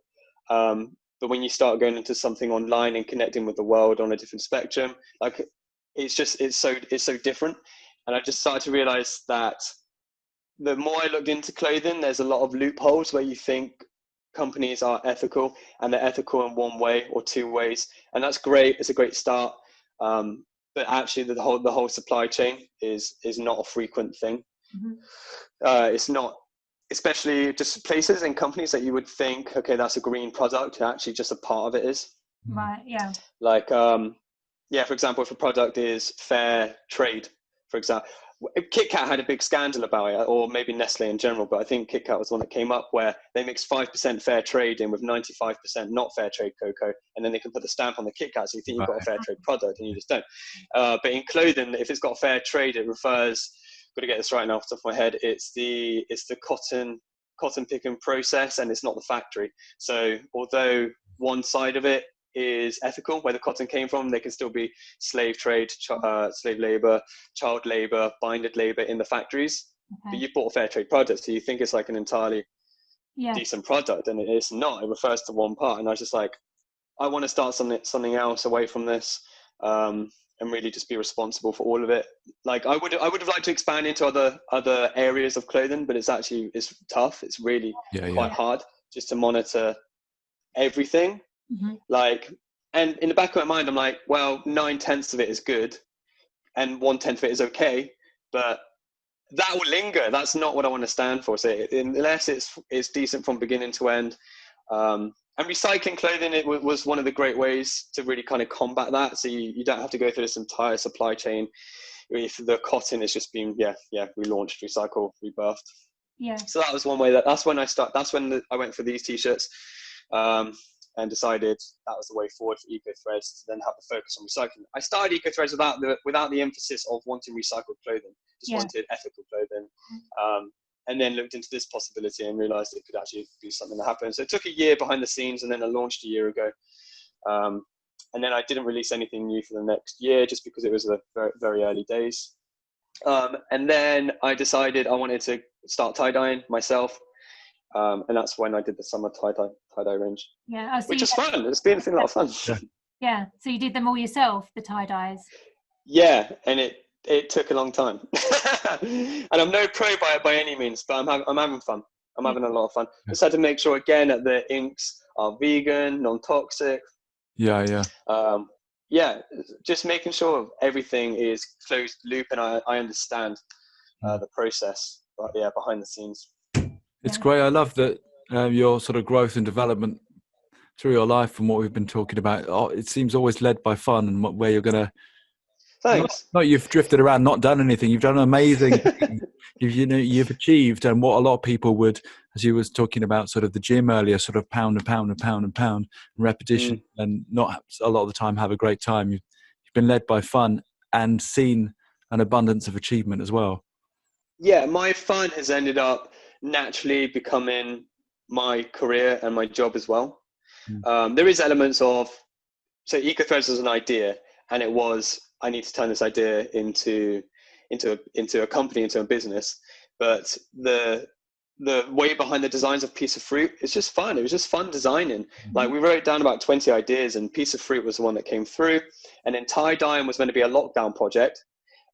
But when you start going into something online and connecting with the world on a different spectrum, like it's so different. And I just started to realize that the more I looked into clothing, there's a lot of loopholes where you think companies are ethical, and they're ethical in one way or two ways, and that's great. It's a great start. But actually, the whole supply chain is not a frequent thing. Mm-hmm. It's not, especially just places and companies that you would think, okay, that's a green product. Actually, just a part of it is. Right. Yeah. Like yeah, for example, if a product is fair trade, for example, Kit Kat had a big scandal about it, or maybe Nestle in general, but I think Kit Kat was the one that came up, where they mixed 5% fair trade in with 95% not fair trade cocoa, and then they can put the stamp on the Kit Kat, so you think you've got a fair trade product, and you just don't. But in clothing, if it's got fair trade, it refers, got to get this right now off the top of my head, it's the cotton picking process, and it's not the factory. So although one side of it is ethical, where the cotton came from, there can still be slave trade, slave labor, child labor, binded labor in the factories. But you bought a fair trade product, so you think it's like an entirely decent product, and it's not. It refers to one part, and I was just like, I want to start something else away from this, and really just be responsible for all of it. Like I would have liked to expand into other areas of clothing, but it's tough. It's really quite hard just to monitor everything. Like, and in the back of my mind, I'm like, well, 9/10 of it is good, and 1/10 of it is okay, but that will linger. That's not what I want to stand for. So unless it's decent from beginning to end, and recycling clothing, it was one of the great ways to really kind of combat that. So you don't have to go through this entire supply chain. If the cotton is just being relaunched, recycled, rebirthed. Yeah. So that was one way. That's when I went for these t-shirts. And decided that was the way forward for EcoThreads, to then have the focus on recycling. I started EcoThreads without the emphasis of wanting recycled clothing, just wanted ethical clothing, and then looked into this possibility and realized it could actually be something that happened. So it took a year behind the scenes, and then I launched a year ago. And then I didn't release anything new for the next year, just because it was the very, very early days. And then I decided I wanted to start tie-dyeing myself. And that's when I did the summer tie-dye range. Yeah, which is fun. It's been a lot of fun. Yeah. So you did them all yourself, the tie-dyes? Yeah, and it took a long time. And I'm no pro by any means, but I'm having fun. I'm having a lot of fun. Just had to make sure again that the inks are vegan, non-toxic. Yeah. Just making sure everything is closed loop, and I understand the process. But yeah, behind the scenes. It's great. I love that your sort of growth and development through your life, from what we've been talking about, it seems always led by fun, and where you're going to. Thanks. Not you've drifted around, not done anything. You've done amazing things. You've achieved, and what a lot of people would, as you was talking about, sort of the gym earlier, sort of pound and pound and pound and pound, and repetition, and not a lot of the time have a great time. You've been led by fun and seen an abundance of achievement as well. Yeah, my fun has ended up naturally becoming my career and my job as well. There is elements of, so EcoThreads was an idea, and it was, I need to turn this idea into a company, into a business. But the way behind the designs of Piece of Fruit, it's just fun. It was just fun designing. Like, we wrote down about 20 ideas, and Piece of Fruit was the one that came through. And then tie-dyeing was meant to be a lockdown project.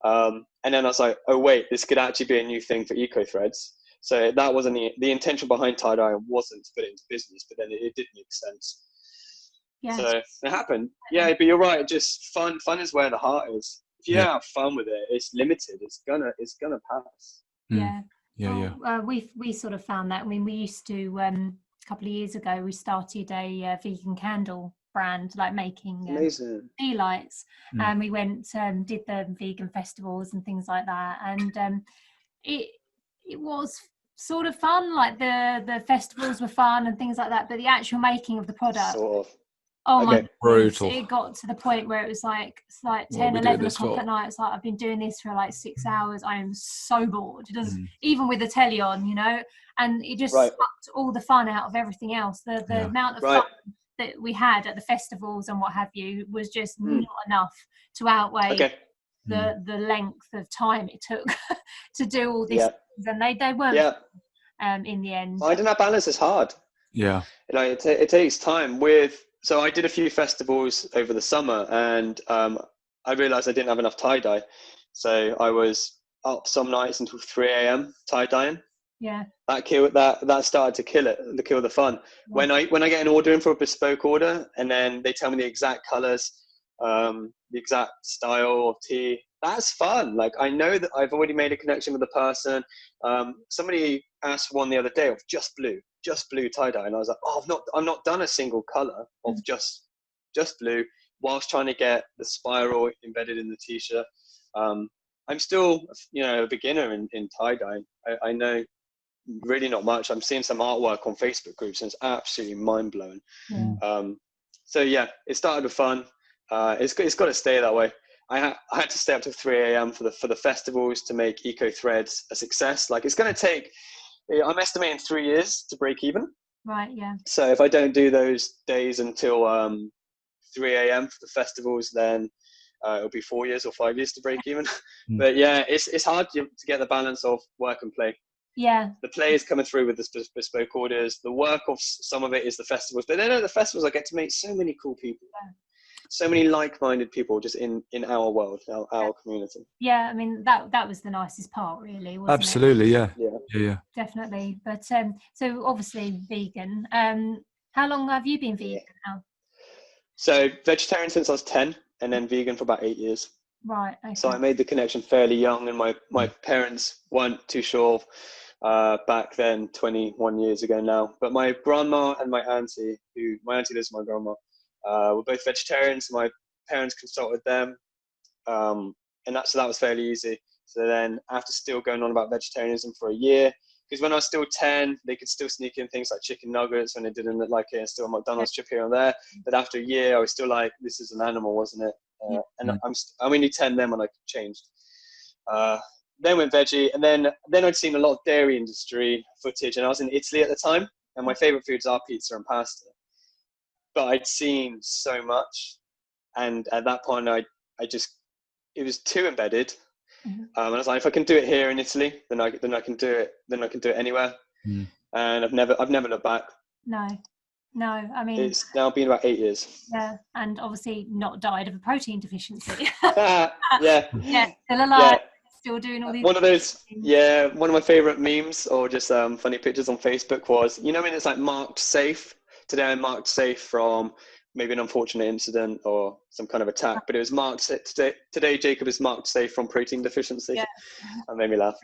And then I was like, oh wait, this could actually be a new thing for EcoThreads. So that wasn't the intention behind tie-dye, wasn't to put it into business, but then it did make sense. Yeah. So it happened. Yeah, but you're right. Just fun is where the heart is. If you have fun with it, it's limited. It's gonna pass. We sort of found that. I mean, we used to a couple of years ago, we started a vegan candle brand, like making tea lights, and we went did the vegan festivals and things like that, and it was sort of fun. Like the festivals were fun and things like that, but the actual making of the product, my brutal. It got to the point where it was like 10, 11 o'clock at night. It's like, I've been doing this for like 6 hours. I am so bored. It does, even with the telly on, and it just sucked all the fun out of everything else. The amount of fun that we had at the festivals and what have you was just not enough to outweigh the length of time it took to do all this. And they weren't in the end. Finding that balance is hard. Yeah, like it takes time. So I did a few festivals over the summer, and I realized I didn't have enough tie-dye, so I was up some nights until 3 a.m. tie-dyeing. Yeah, that started to kill the fun. When I get an order in for a bespoke order, and then they tell me the exact colors, the exact style of tee, that's fun. Like, I know that I've already made a connection with the person. Somebody asked for one the other day of just blue tie-dye, and I was like, I've not done a single color of just blue. whilst trying to get the spiral embedded in the t-shirt. I'm still, a beginner in tie-dye. I know really not much. I'm seeing some artwork on Facebook groups and it's absolutely mind-blowing. So yeah, it started with fun. It's got to stay that way. I had to stay up to 3 a.m. for the festivals to make Eco Threads a success. Like, it's going to take, I'm estimating 3 years to break even. Right, yeah. So if I don't do those days until 3 a.m. for the festivals, then it'll be 4 years or 5 years to break even. But yeah, it's hard to get the balance of work and play. Yeah. The play is coming through with the bespoke orders. The work of some of it is the festivals. But then at the festivals, I get to meet so many cool people. Yeah. So many like-minded people just in our world, our community. Yeah, I mean, that was the nicest part, really, wasn't Absolutely, it? Yeah. Definitely. But so obviously vegan. How long have you been vegan now? So vegetarian since I was 10, and then vegan for about 8 years. Right. Okay. So I made the connection fairly young, and my parents weren't too sure back then, 21 years ago now. But my grandma and my auntie lives with my grandma, were both vegetarians. My parents consulted them, and that was fairly easy. So then, after still going on about vegetarianism for a year, because when I was still 10, they could still sneak in things like chicken nuggets when it didn't look like it, and still a McDonald's chip here and there. But after a year, I was still like, this is an animal, wasn't it? And I'm only 10 then when I changed. Then went veggie, and then I'd seen a lot of dairy industry footage, and I was in Italy at the time, and my favorite foods are pizza and pasta. But I'd seen so much, and at that point, it was too embedded. And I was like, if I can do it here in Italy, then I can do it. Then I can do it anywhere. And I've never looked back. No, I mean, it's now been about 8 years. Yeah, and obviously not died of a protein deficiency. Yeah, still alive, still doing all these. One of those, one of my favorite memes or just funny pictures on Facebook was, when it's like marked safe. Today I marked safe from maybe an unfortunate incident or some kind of attack, but it was marked today Jacob is marked safe from protein deficiency. Yeah. That made me laugh.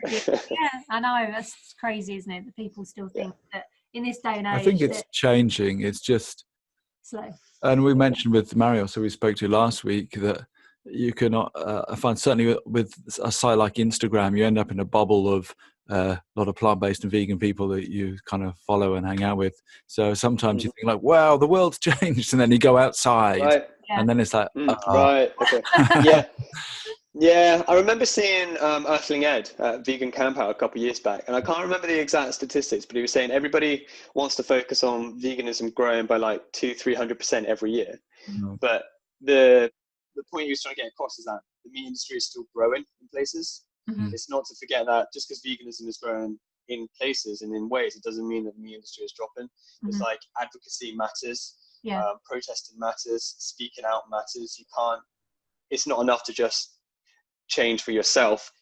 I know, that's crazy, isn't it, that people still think that in this day and age. I think it's changing. It's just slow. And we mentioned with Mario, so we spoke to last week, that you cannot I find certainly with a site like Instagram, you end up in a bubble of a lot of plant-based and vegan people that you kind of follow and hang out with. So sometimes you think like, wow, the world's changed, and then you go outside and then it's like, right, okay. Yeah, I remember seeing Earthling Ed at Vegan Camp Out a couple of years back, and I can't remember the exact statistics, but he was saying everybody wants to focus on veganism growing by like 200-300% every year. But the point he was trying to get across is that the meat industry is still growing in places. It's not to forget that just because veganism is growing in places and in ways, it doesn't mean that the meat industry is dropping. It's like advocacy matters, protesting matters, speaking out matters. It's not enough to just change for yourself.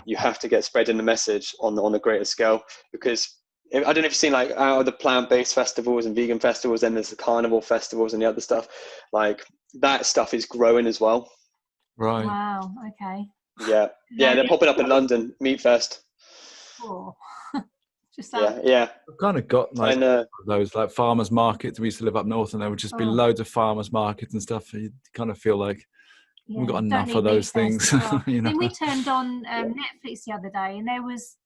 You have to get spreading the message on a greater scale, because I don't know if you've seen like out of the plant-based festivals and vegan festivals, then there's the carnivore festivals and the other stuff, like that stuff is growing as well. Right. Wow. Okay. Yeah, they're popping up in London, Meat Fest. Just yeah I've kind of got like those like farmers markets. We used to live up north, and there would just be loads of farmers markets and stuff. You kind of feel like we've got enough of those things. Then we turned on Netflix the other day, and there was,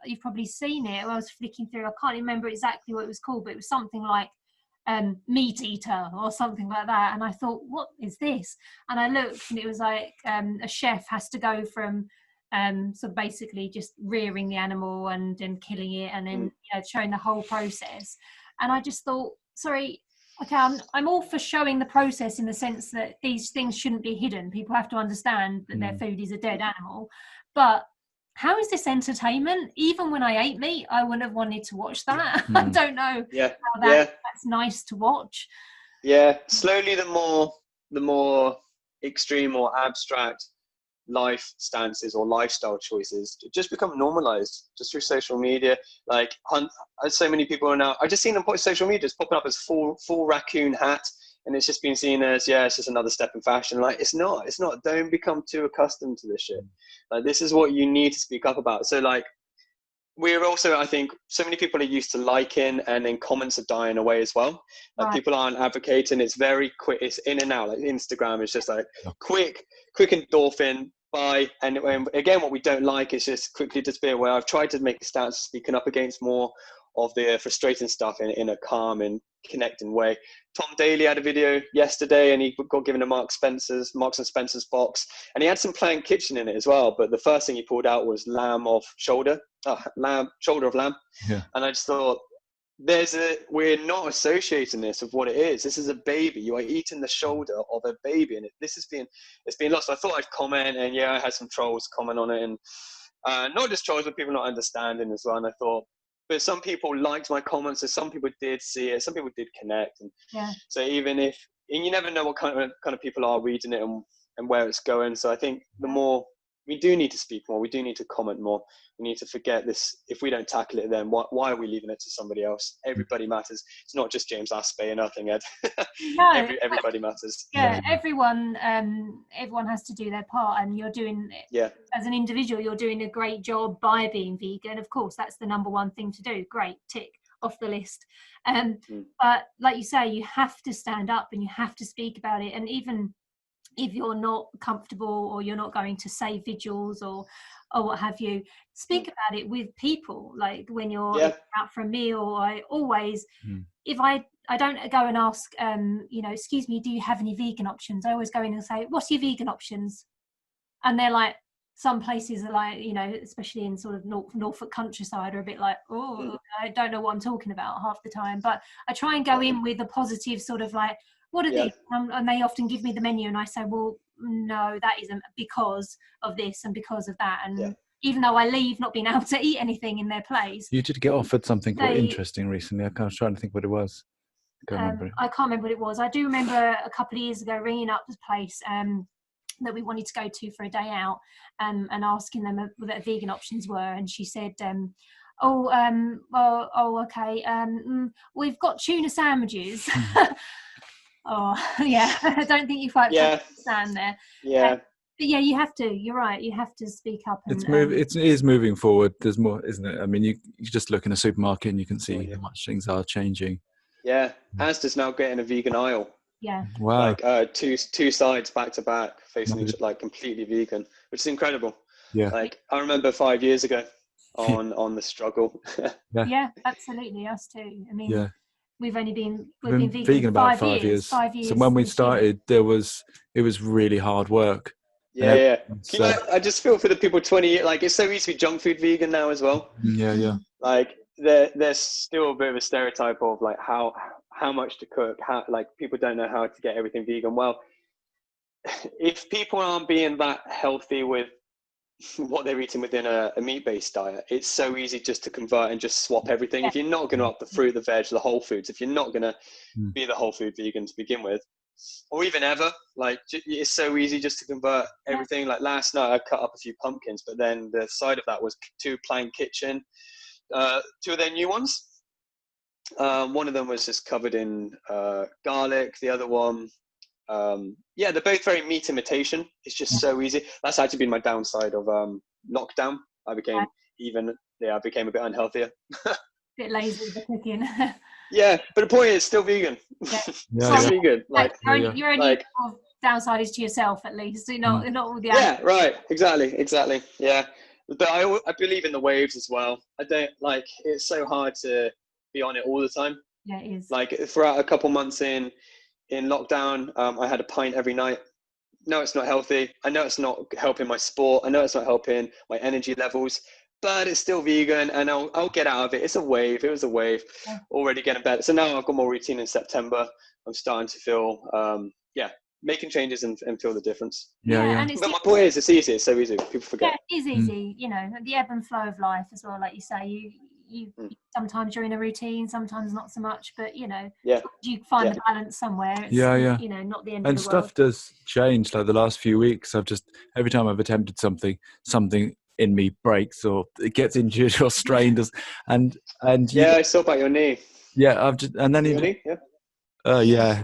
you've probably seen it, I was flicking through, I can't remember exactly what it was called, but it was something like Meat Eater or something like that, and I thought, what is this? And I looked, and it was like a chef has to go from so basically just rearing the animal and killing it, and then showing the whole process. And I just thought, sorry, okay, I'm all for showing the process in the sense that these things shouldn't be hidden. People have to understand that their food is a dead animal. But how is this entertainment? Even when I ate meat, I wouldn't have wanted to watch that. I don't know how that's nice to watch. Yeah, slowly the more extreme or abstract life stances or lifestyle choices just become normalized just through social media. Like so many people are now, I've just seen them put social media just popping up as full raccoon hat, and it's just been seen as it's just another step in fashion. Like it's not. Don't become too accustomed to this shit. Like this is what you need to speak up about. So like we're also, I think, so many people are used to liking, and then comments are dying away as well. Like Right. people aren't advocating. It's very quick. It's in and out. Like Instagram is just like quick endorphin. Bye. And again, what we don't like is just quickly disappear. Where I've tried to make a stance speaking up against more of the frustrating stuff in a calm and connecting way. Tom Daly had a video yesterday, and he got given a Marks and Spencer's box, and he had some Plant Kitchen in it as well. But the first thing he pulled out was shoulder of lamb. Yeah. And I just thought, we're not associating this with what it is. This is a baby. You are eating the shoulder of a baby, and it's being lost. I thought I'd comment, and yeah, I had some trolls comment on it, and not just trolls, but people not understanding as well. And I thought, but some people liked my comments, so some people did see it, some people did connect, and so and you never know what kind of people are reading it and where it's going. So I think the more we do need to speak more, we do need to comment more. We need to forget this. If we don't tackle it, then why are we leaving it to somebody else? Everybody matters. It's not just James Aspey and nothing, Ed. No, everybody matters. Yeah, everyone has to do their part, and you're doing it. Yeah. As an individual, you're doing a great job by being vegan. Of course, that's the number one thing to do. Great, tick off the list. But like you say, you have to stand up and you have to speak about it. And even if you're not comfortable, or you're not going to say vigils or what have you, speak about it with people. Like when you're out for a meal, I always, if I don't go and ask, excuse me, do you have any vegan options? I always go in and say, what's your vegan options? And they're like, some places are like, especially in sort of Norfolk countryside, are a bit like, I don't know what I'm talking about half the time. But I try and go in with a positive sort of like, what are these? And they often give me the menu, and I say, well, no, that isn't, because of this and because of that. And even though I leave not being able to eat anything in their place. You did get offered something quite interesting recently. I was trying to think what it was. I can't remember what it was. I do remember a couple of years ago ringing up this place that we wanted to go to for a day out, and asking them what their vegan options were. And she said, okay, we've got tuna sandwiches. Oh, yeah. I don't think you quite understand there. Yeah. But yeah, you have to. You're right. You have to speak up. And, it is moving forward. There's more, isn't it? I mean, you just look in a supermarket and you can see how much things are changing. Yeah. Asda's now getting a vegan aisle. Yeah. Wow. Like two sides back to back facing each other, like completely vegan, which is incredible. Yeah. Like I remember 5 years ago on the struggle. Yeah, absolutely. Us too. I mean, we've been vegan about 5 years. 5 years. So when we started, it was really hard work. Yeah. I just feel for the people 20 years. Like it's so easy to be junk food vegan now as well. Yeah. Like there's still a bit of a stereotype of like how much to cook. How like people don't know how to get everything vegan. Well, if people aren't being that healthy with what they're eating within a meat-based diet, it's so easy just to convert and just swap everything. If you're not going to up the fruit, the veg, the whole foods, if you're not going to be the whole food vegan to begin with, or even ever, like it's so easy just to convert everything. Like last night I cut up a few pumpkins, but then the side of that was 2 Plant Kitchen, 2 of their new ones. One of them was just covered in garlic, the other one they're both very meat imitation. It's just so easy. That's actually been my downside of lockdown. I became a bit unhealthier. Bit lazy with the cooking. Yeah, but the point is still vegan. Still vegan. Your only downside is to yourself, at least. Not all the animals. Yeah, right. Exactly. Yeah. But I believe in the waves as well. I don't like, it's so hard to be on it all the time. Yeah, it is. Like throughout a couple months in lockdown, I had a pint every night. No, it's not healthy. I know it's not helping my sport. I know it's not helping my energy levels, but it's still vegan, and I'll get out of it. It's a wave. It was a wave. Already getting better. So now I've got more routine in September. I'm starting to feel, making changes and feel the difference. Yeah. But my point is, it's easy. It's so easy. People forget. Yeah, it is easy. The ebb and flow of life as well. Like you say, you sometimes you're in a routine, sometimes not so much, but you find the balance somewhere. It's, not the end of the world. And stuff does change. Like the last few weeks, every time I've attempted something in me breaks or it gets injured or strained, I saw about your knee. Yeah,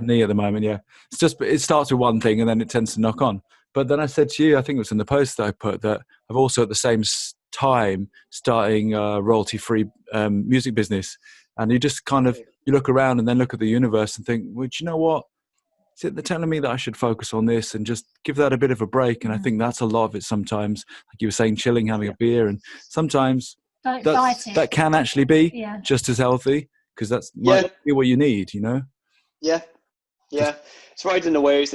knee at the moment. Yeah, it's just it starts with one thing and then it tends to knock on. But then I said to you, I think it was in the post that I put, that I've also at the same time starting a royalty-free music business, and you just kind of you look around and then look at the universe and think, well, do you know what? They're telling me that I should focus on this and just give that a bit of a break. And I think that's a lot of it sometimes, like you were saying, chilling, having a beer. And sometimes that can actually be just as healthy, because that's might be what you need, you know? Yeah. Yeah. It's right in the ways.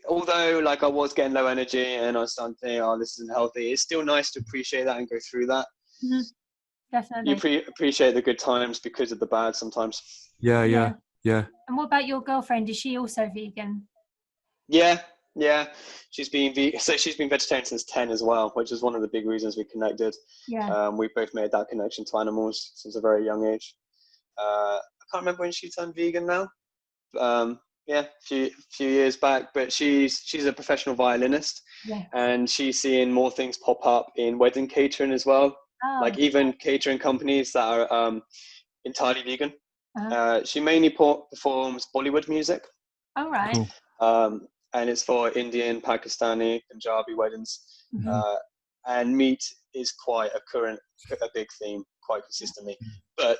Although like I was getting low energy and I was starting to think, oh, this isn't healthy, it's still nice to appreciate that and go through that. Mm-hmm. Definitely. You appreciate the good times because of the bad sometimes. Yeah. And what about your girlfriend? Is she also vegan? Yeah. She's been vegetarian since 10 as well, which is one of the big reasons we connected. Yeah. We both made that connection to animals since a very young age. I can't remember when she turned vegan now. A few years back, but she's a professional violinist, and she's seeing more things pop up in wedding catering as well. Like even catering companies that are entirely vegan. She mainly performs Bollywood music. All right. Cool. And it's for Indian, Pakistani, Punjabi weddings. And meat is quite a big theme, quite consistently. But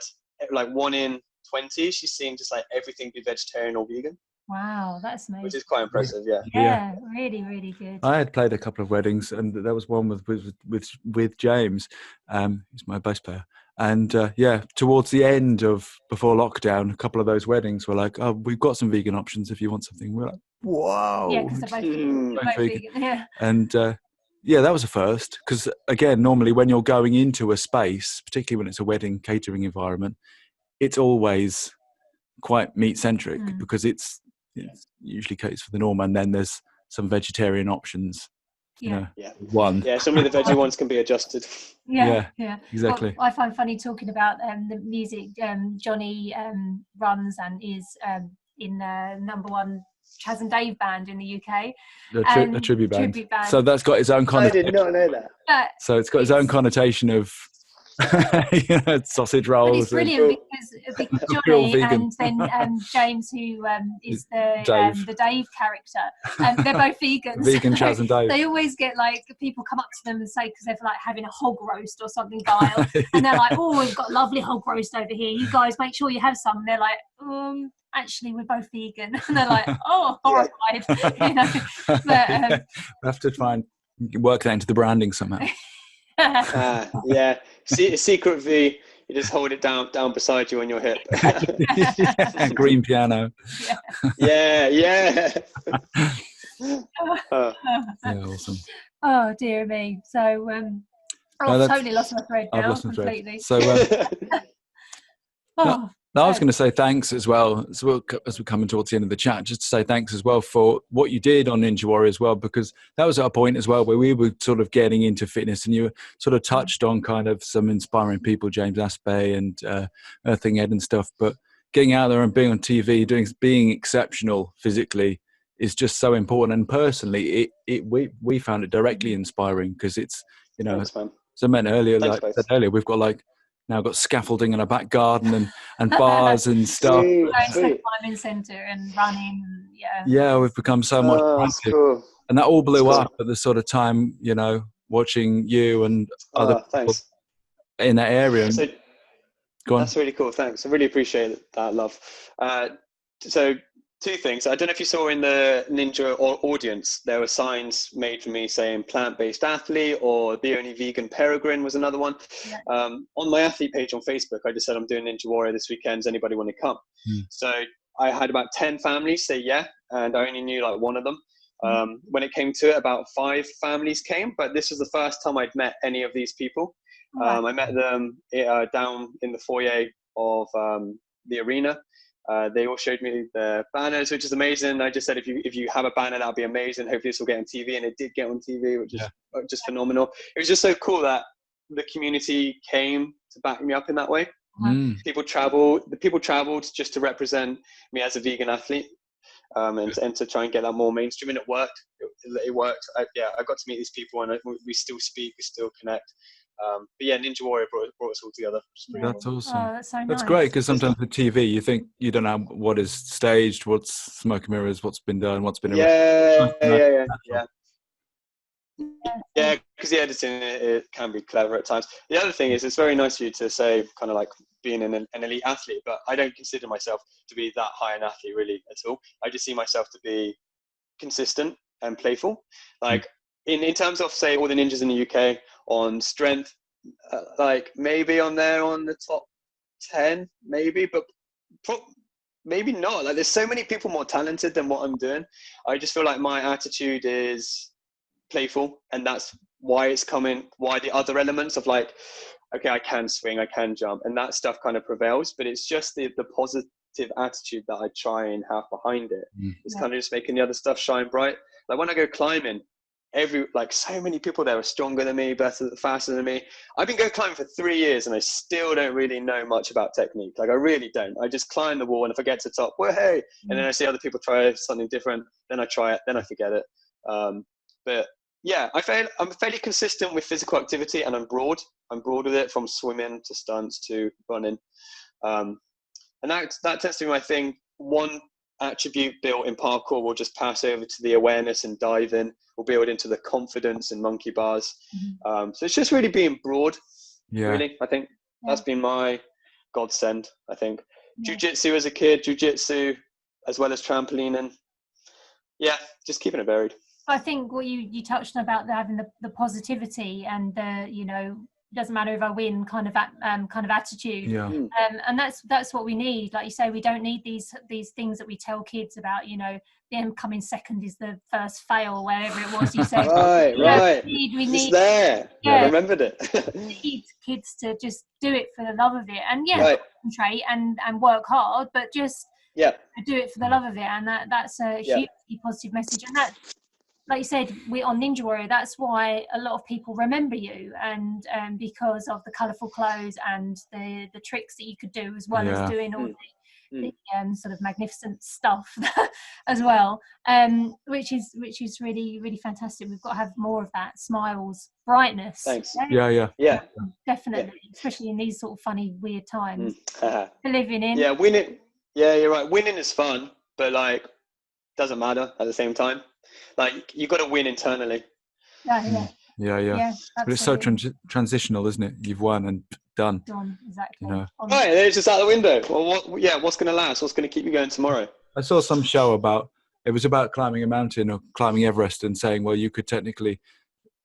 like 1 in 20, she's seeing just like everything be vegetarian or vegan. Wow, that's amazing. Which is quite impressive, Yeah, really, really good. I had played a couple of weddings, and there was one with James, who's my bass player. And towards the end before lockdown, a couple of those weddings were like, oh, we've got some vegan options if you want something. We're like, whoa. Yeah, because they're both vegan. Yeah. And that was a first, because again, normally when you're going into a space, particularly when it's a wedding catering environment, it's always quite meat centric, because it's usually caters for the norm, and then there's some vegetarian options. Some of the veggie ones can be adjusted. Yeah, exactly. What I find funny talking about the music Johnny runs and is in number one Chaz and Dave band in the UK. A tribute band. So that's got its own connotation. I did not know that. So it's got its own connotation of sausage rolls. But it's brilliant because Johnny and then James, who is the Dave character, they're both vegans. Vegan Chaz and Dave. They always get like people come up to them and say, because they're like having a hog roast or something vile, and they're like, "Oh, we've got lovely hog roast over here. You guys make sure you have some." And they're like, actually, we're both vegan. And they're like, "Oh, horrified." You know? But we have to try and work that into the branding somehow. Secret V, you just hold it down beside you on your hip. Green piano. Yeah. Awesome. Oh dear me. So I've totally lost my thread now. I've lost my completely. Thread. So I was going to say thanks as well as we're coming towards the end of the chat, just to say thanks as well for what you did on Ninja Warrior as well, because that was our point as well, where we were sort of getting into fitness, and you sort of touched on kind of some inspiring people, James Aspey and Earthing Ed and stuff, but getting out there and being on TV, being exceptional physically is just so important. And personally, we found it directly inspiring, because it's, Thanks, as I meant earlier, we've got now got scaffolding in a back garden and bars and stuff. Climbing centre and running. Yeah, we've become so much active. Cool. And that all blew up at the sort of time, watching you and other people in that area. That's really cool. Thanks. I really appreciate that, love. So 2 things. I don't know if you saw in the Ninja audience, there were signs made for me saying plant-based athlete, or the only vegan peregrine was another one. On my athlete page on Facebook, I just said, I'm doing Ninja Warrior this weekend. Does anybody want to come? So I had about 10 families say yeah, and I only knew like one of them. When it came to it, about 5 families came, but this was the first time I'd met any of these people. I met them down in the foyer of the arena. They all showed me the banners, which is amazing. I just said, if you have a banner, that'll be amazing. Hopefully this will get on TV, and it did get on TV, which is just phenomenal. It was just so cool that the community came to back me up in that way. People traveled just to represent me as a vegan athlete, and to try and get that more mainstream, and it worked. It worked. I got to meet these people, and we still speak, we still connect. But Ninja Warrior brought us all together. That's awesome. Oh, that's so nice. That's great, because sometimes with TV, you think you don't know what is staged, what's smoke and mirrors, what's been done, what's been yeah. Yeah, because the editing, it can be clever at times. The other thing is, it's very nice of you to say kind of like being an elite athlete, but I don't consider myself to be that high an athlete really at all. I just see myself to be consistent and playful. Like in terms of, say, all the ninjas in the UK on strength, like maybe on there on the top 10, maybe, but maybe not. Like, there's so many people more talented than what I'm doing. I just feel like my attitude is playful, and that's why it's coming, why the other elements of like, okay, I can swing, I can jump, and that stuff kind of prevails, but it's just the positive attitude that I try and have behind it. It's kind of just making the other stuff shine bright. Like when I go climbing, so many people there are stronger than me, better, faster than me. I've been going climbing for 3 years and I still don't really know much about technique. Like I really don't. I just climb the wall, and if I get to the top, well, hey, and then I see other people try something different, then I try it, then I forget it. But yeah, I'm fairly consistent with physical activity, and I'm broad with it, from swimming to stunts to running. And that tends to be my thing. One attribute built in parkour will just pass over to the awareness and diving. We'll build into the confidence and monkey bars. So it's just really being broad. Really, I think that's been my godsend. I think jiu-jitsu as a kid, jiu-jitsu as well as trampolining. Yeah, just keeping it varied. I think what you touched on about having the positivity and the, you know, doesn't matter if I win kind of attitude. And that's what we need. Like you say, we don't need these things that we tell kids about, you know, them coming second is the first fail, wherever it was you said. right. We need there. I remembered it. We need kids to just do it for the love of it, and concentrate and work hard, but just do it for the love of it. And that's a hugely positive message. And that, like you said, we on Ninja Warrior, that's why a lot of people remember you, and because of the colourful clothes and the tricks that you could do, as well as doing all the sort of magnificent stuff as well, which is really, really fantastic. We've got to have more of that, smiles, brightness. Thanks. Yeah, definitely, especially in these sort of funny, weird times to living in. Yeah, winning. Yeah, you're right. Winning is fun, but like doesn't matter at the same time. Like you got to win internally. Yeah, but it's so transitional, isn't it? You've won and done. Exactly. You know? Right, it's just out the window. Well, what's going to last? What's going to keep you going tomorrow? I saw some show about climbing a mountain or climbing Everest, and saying, well, you could technically,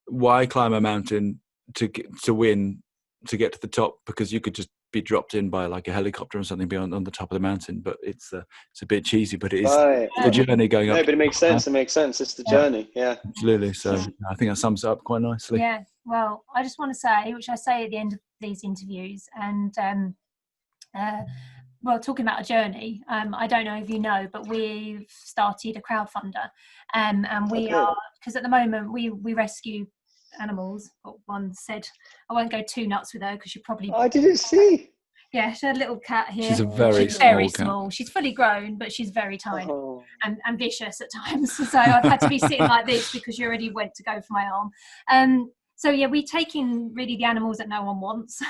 why climb a mountain to win, to get to the top, because you could just be dropped in by like a helicopter or something beyond on the top of the mountain. But it's a bit cheesy, but it is the journey going up. No, but it makes sense. It makes sense. It's the journey. Yeah, absolutely. So I think that sums it up quite nicely. Yeah. Well, I just want to say, which I say at the end of these interviews, and well, talking about a journey, I don't know if you know, but we've started a crowdfunder, and we are, because at the moment we rescue animals. But one said, I won't go too nuts with her because she probably. I didn't see. Yeah, she had a little cat here. She's very small. She's fully grown, but she's very tiny and vicious at times. So I've had to be sitting like this because you already went to go for my arm. So yeah, we take in really the animals that no one wants,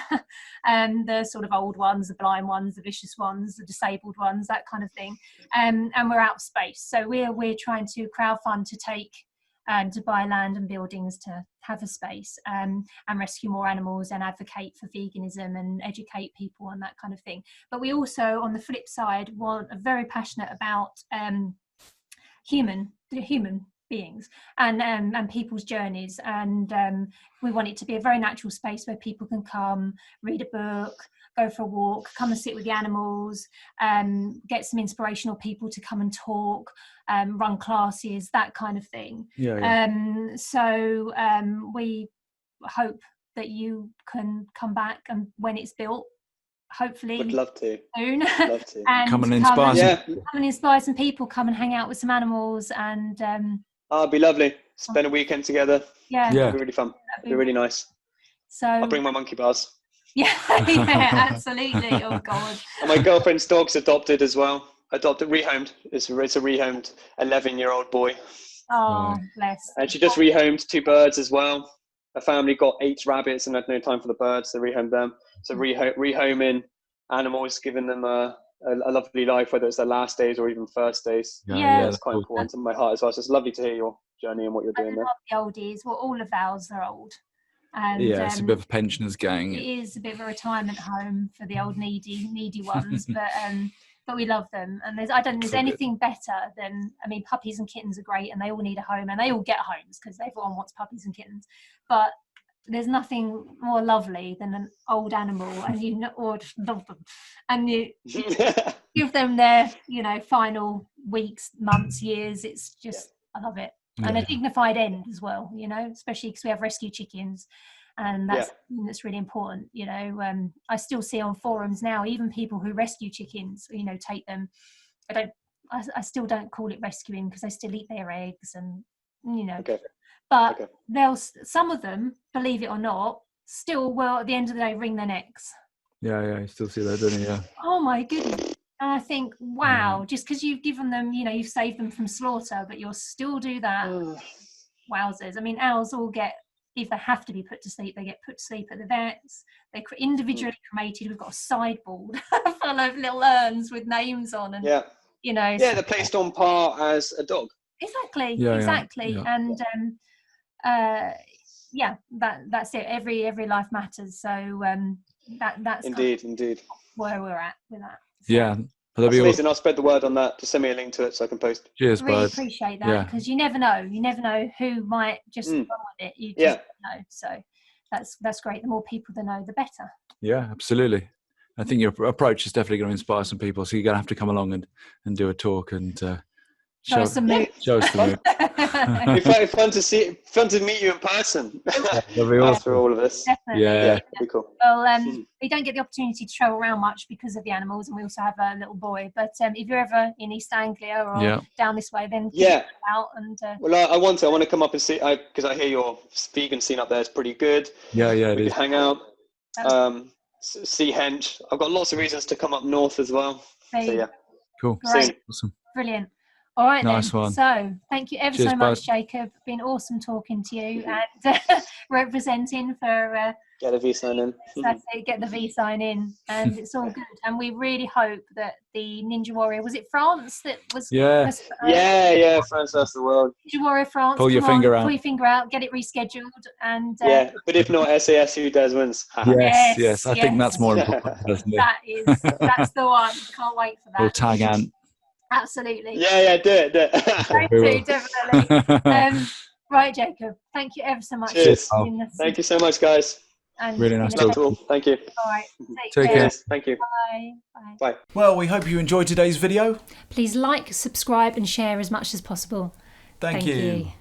the sort of old ones, the blind ones, the vicious ones, the disabled ones, that kind of thing. And we're out of space. So we're trying to crowdfund to take to buy land and buildings to have a space, and rescue more animals and advocate for veganism and educate people and that kind of thing. But we also, on the flip side, are very passionate about human beings and people's journeys, and we want it to be a very natural space where people can come, read a book, go for a walk, come and sit with the animals, get some inspirational people to come and talk, run classes, that kind of thing. So we hope that you can come back, and when it's built, hopefully would love to soon. Love to. And come and inspire come and inspire some people, come and hang out with some animals, and it'd be lovely. Spend a weekend together. Yeah. It'd be really fun. It'd be really nice. So I'll bring my monkey bars. Yeah, absolutely. Oh God. And my girlfriend's dog's adopted as well. Rehomed. It's a rehomed 11-year-old boy. Oh, bless. And she just rehomed 2 birds as well. Her family got 8 rabbits and had no time for the birds, so rehomed them. So rehoming animals, giving them a lovely life, whether it's their last days or even first days. Yeah. It's quite important to my heart as well. So it's lovely to hear your journey and what you're doing there. The oldies, well, all of ours are old. And, yeah, it's a bit of a pensioners gang. It is a bit of a retirement home for the old needy ones, but we love them. And there's anything better than, I mean, puppies and kittens are great, and they all need a home, and they all get homes because everyone wants puppies and kittens. But there's nothing more lovely than an old animal, and you love them, and you give them their, final weeks, months, years. It's just, I love it. And a dignified end as well, especially because we have rescue chickens, and that's really important. I still see on forums now, even people who rescue chickens, take them. I still don't call it rescuing because they still eat their eggs, and but some of them, believe it or not, still will at the end of the day wring their necks. Yeah, you still see that, don't you? Yeah. Oh my goodness. And I think, wow, just because you've given them, you've saved them from slaughter, but you'll still do that. Wowzers. I mean, owls all get, if they have to be put to sleep, they get put to sleep at the vets. They're individually cremated. We've got a sideboard full of little urns with names on. And, they're placed on par as a dog. Exactly. Yeah. And, that's it. Every life matters. So that's indeed where we're at with that. So. Yeah. That's amazing. I'll spread the word on that. Just send me a link to it so I can post. Cheers, I really bud. appreciate that, because you never know who might just run with it. You just don't know. So that's great. The more people that know, the better. Yeah, absolutely. I think your approach is definitely going to inspire some people. So you're going to have to come along and do a talk and show us some moves. Show us the move. It's fun to meet you in person. That'll be awesome. After all of this. Definitely. Yeah. That'd be cool. Well, we don't get the opportunity to travel around much because of the animals, and we also have a little boy. But if you're ever in East Anglia or down this way, then out and. Well, I want to come up and see, because I hear your vegan scene up there is pretty good. Yeah, it we is. Could hang out. See Henge. I've got lots of reasons to come up north as well. So yeah. Cool. Great. Awesome. Brilliant. All right, nice then. One. So thank you ever so much, Jacob. Been awesome talking to you and representing for. Get a V sign in. Get the V sign in, and it's all good. And we really hope that the Ninja Warrior, was it France that was? Yeah, France versus the world. Ninja Warrior France. Pull your finger out. Get it rescheduled, and. But if not, SAS, who dares wins. Yes. I think that's more important. That's the one. Can't wait for that. We'll tag Ant. Absolutely. Yeah, do it. Definitely. Right, Jacob. Thank you ever so much. Cheers. Thank you so much, guys. And really nice talking. Thank you. All right. Take care. Thank you. Bye. Well, we hope you enjoyed today's video. Please like, subscribe, and share as much as possible. Thank you.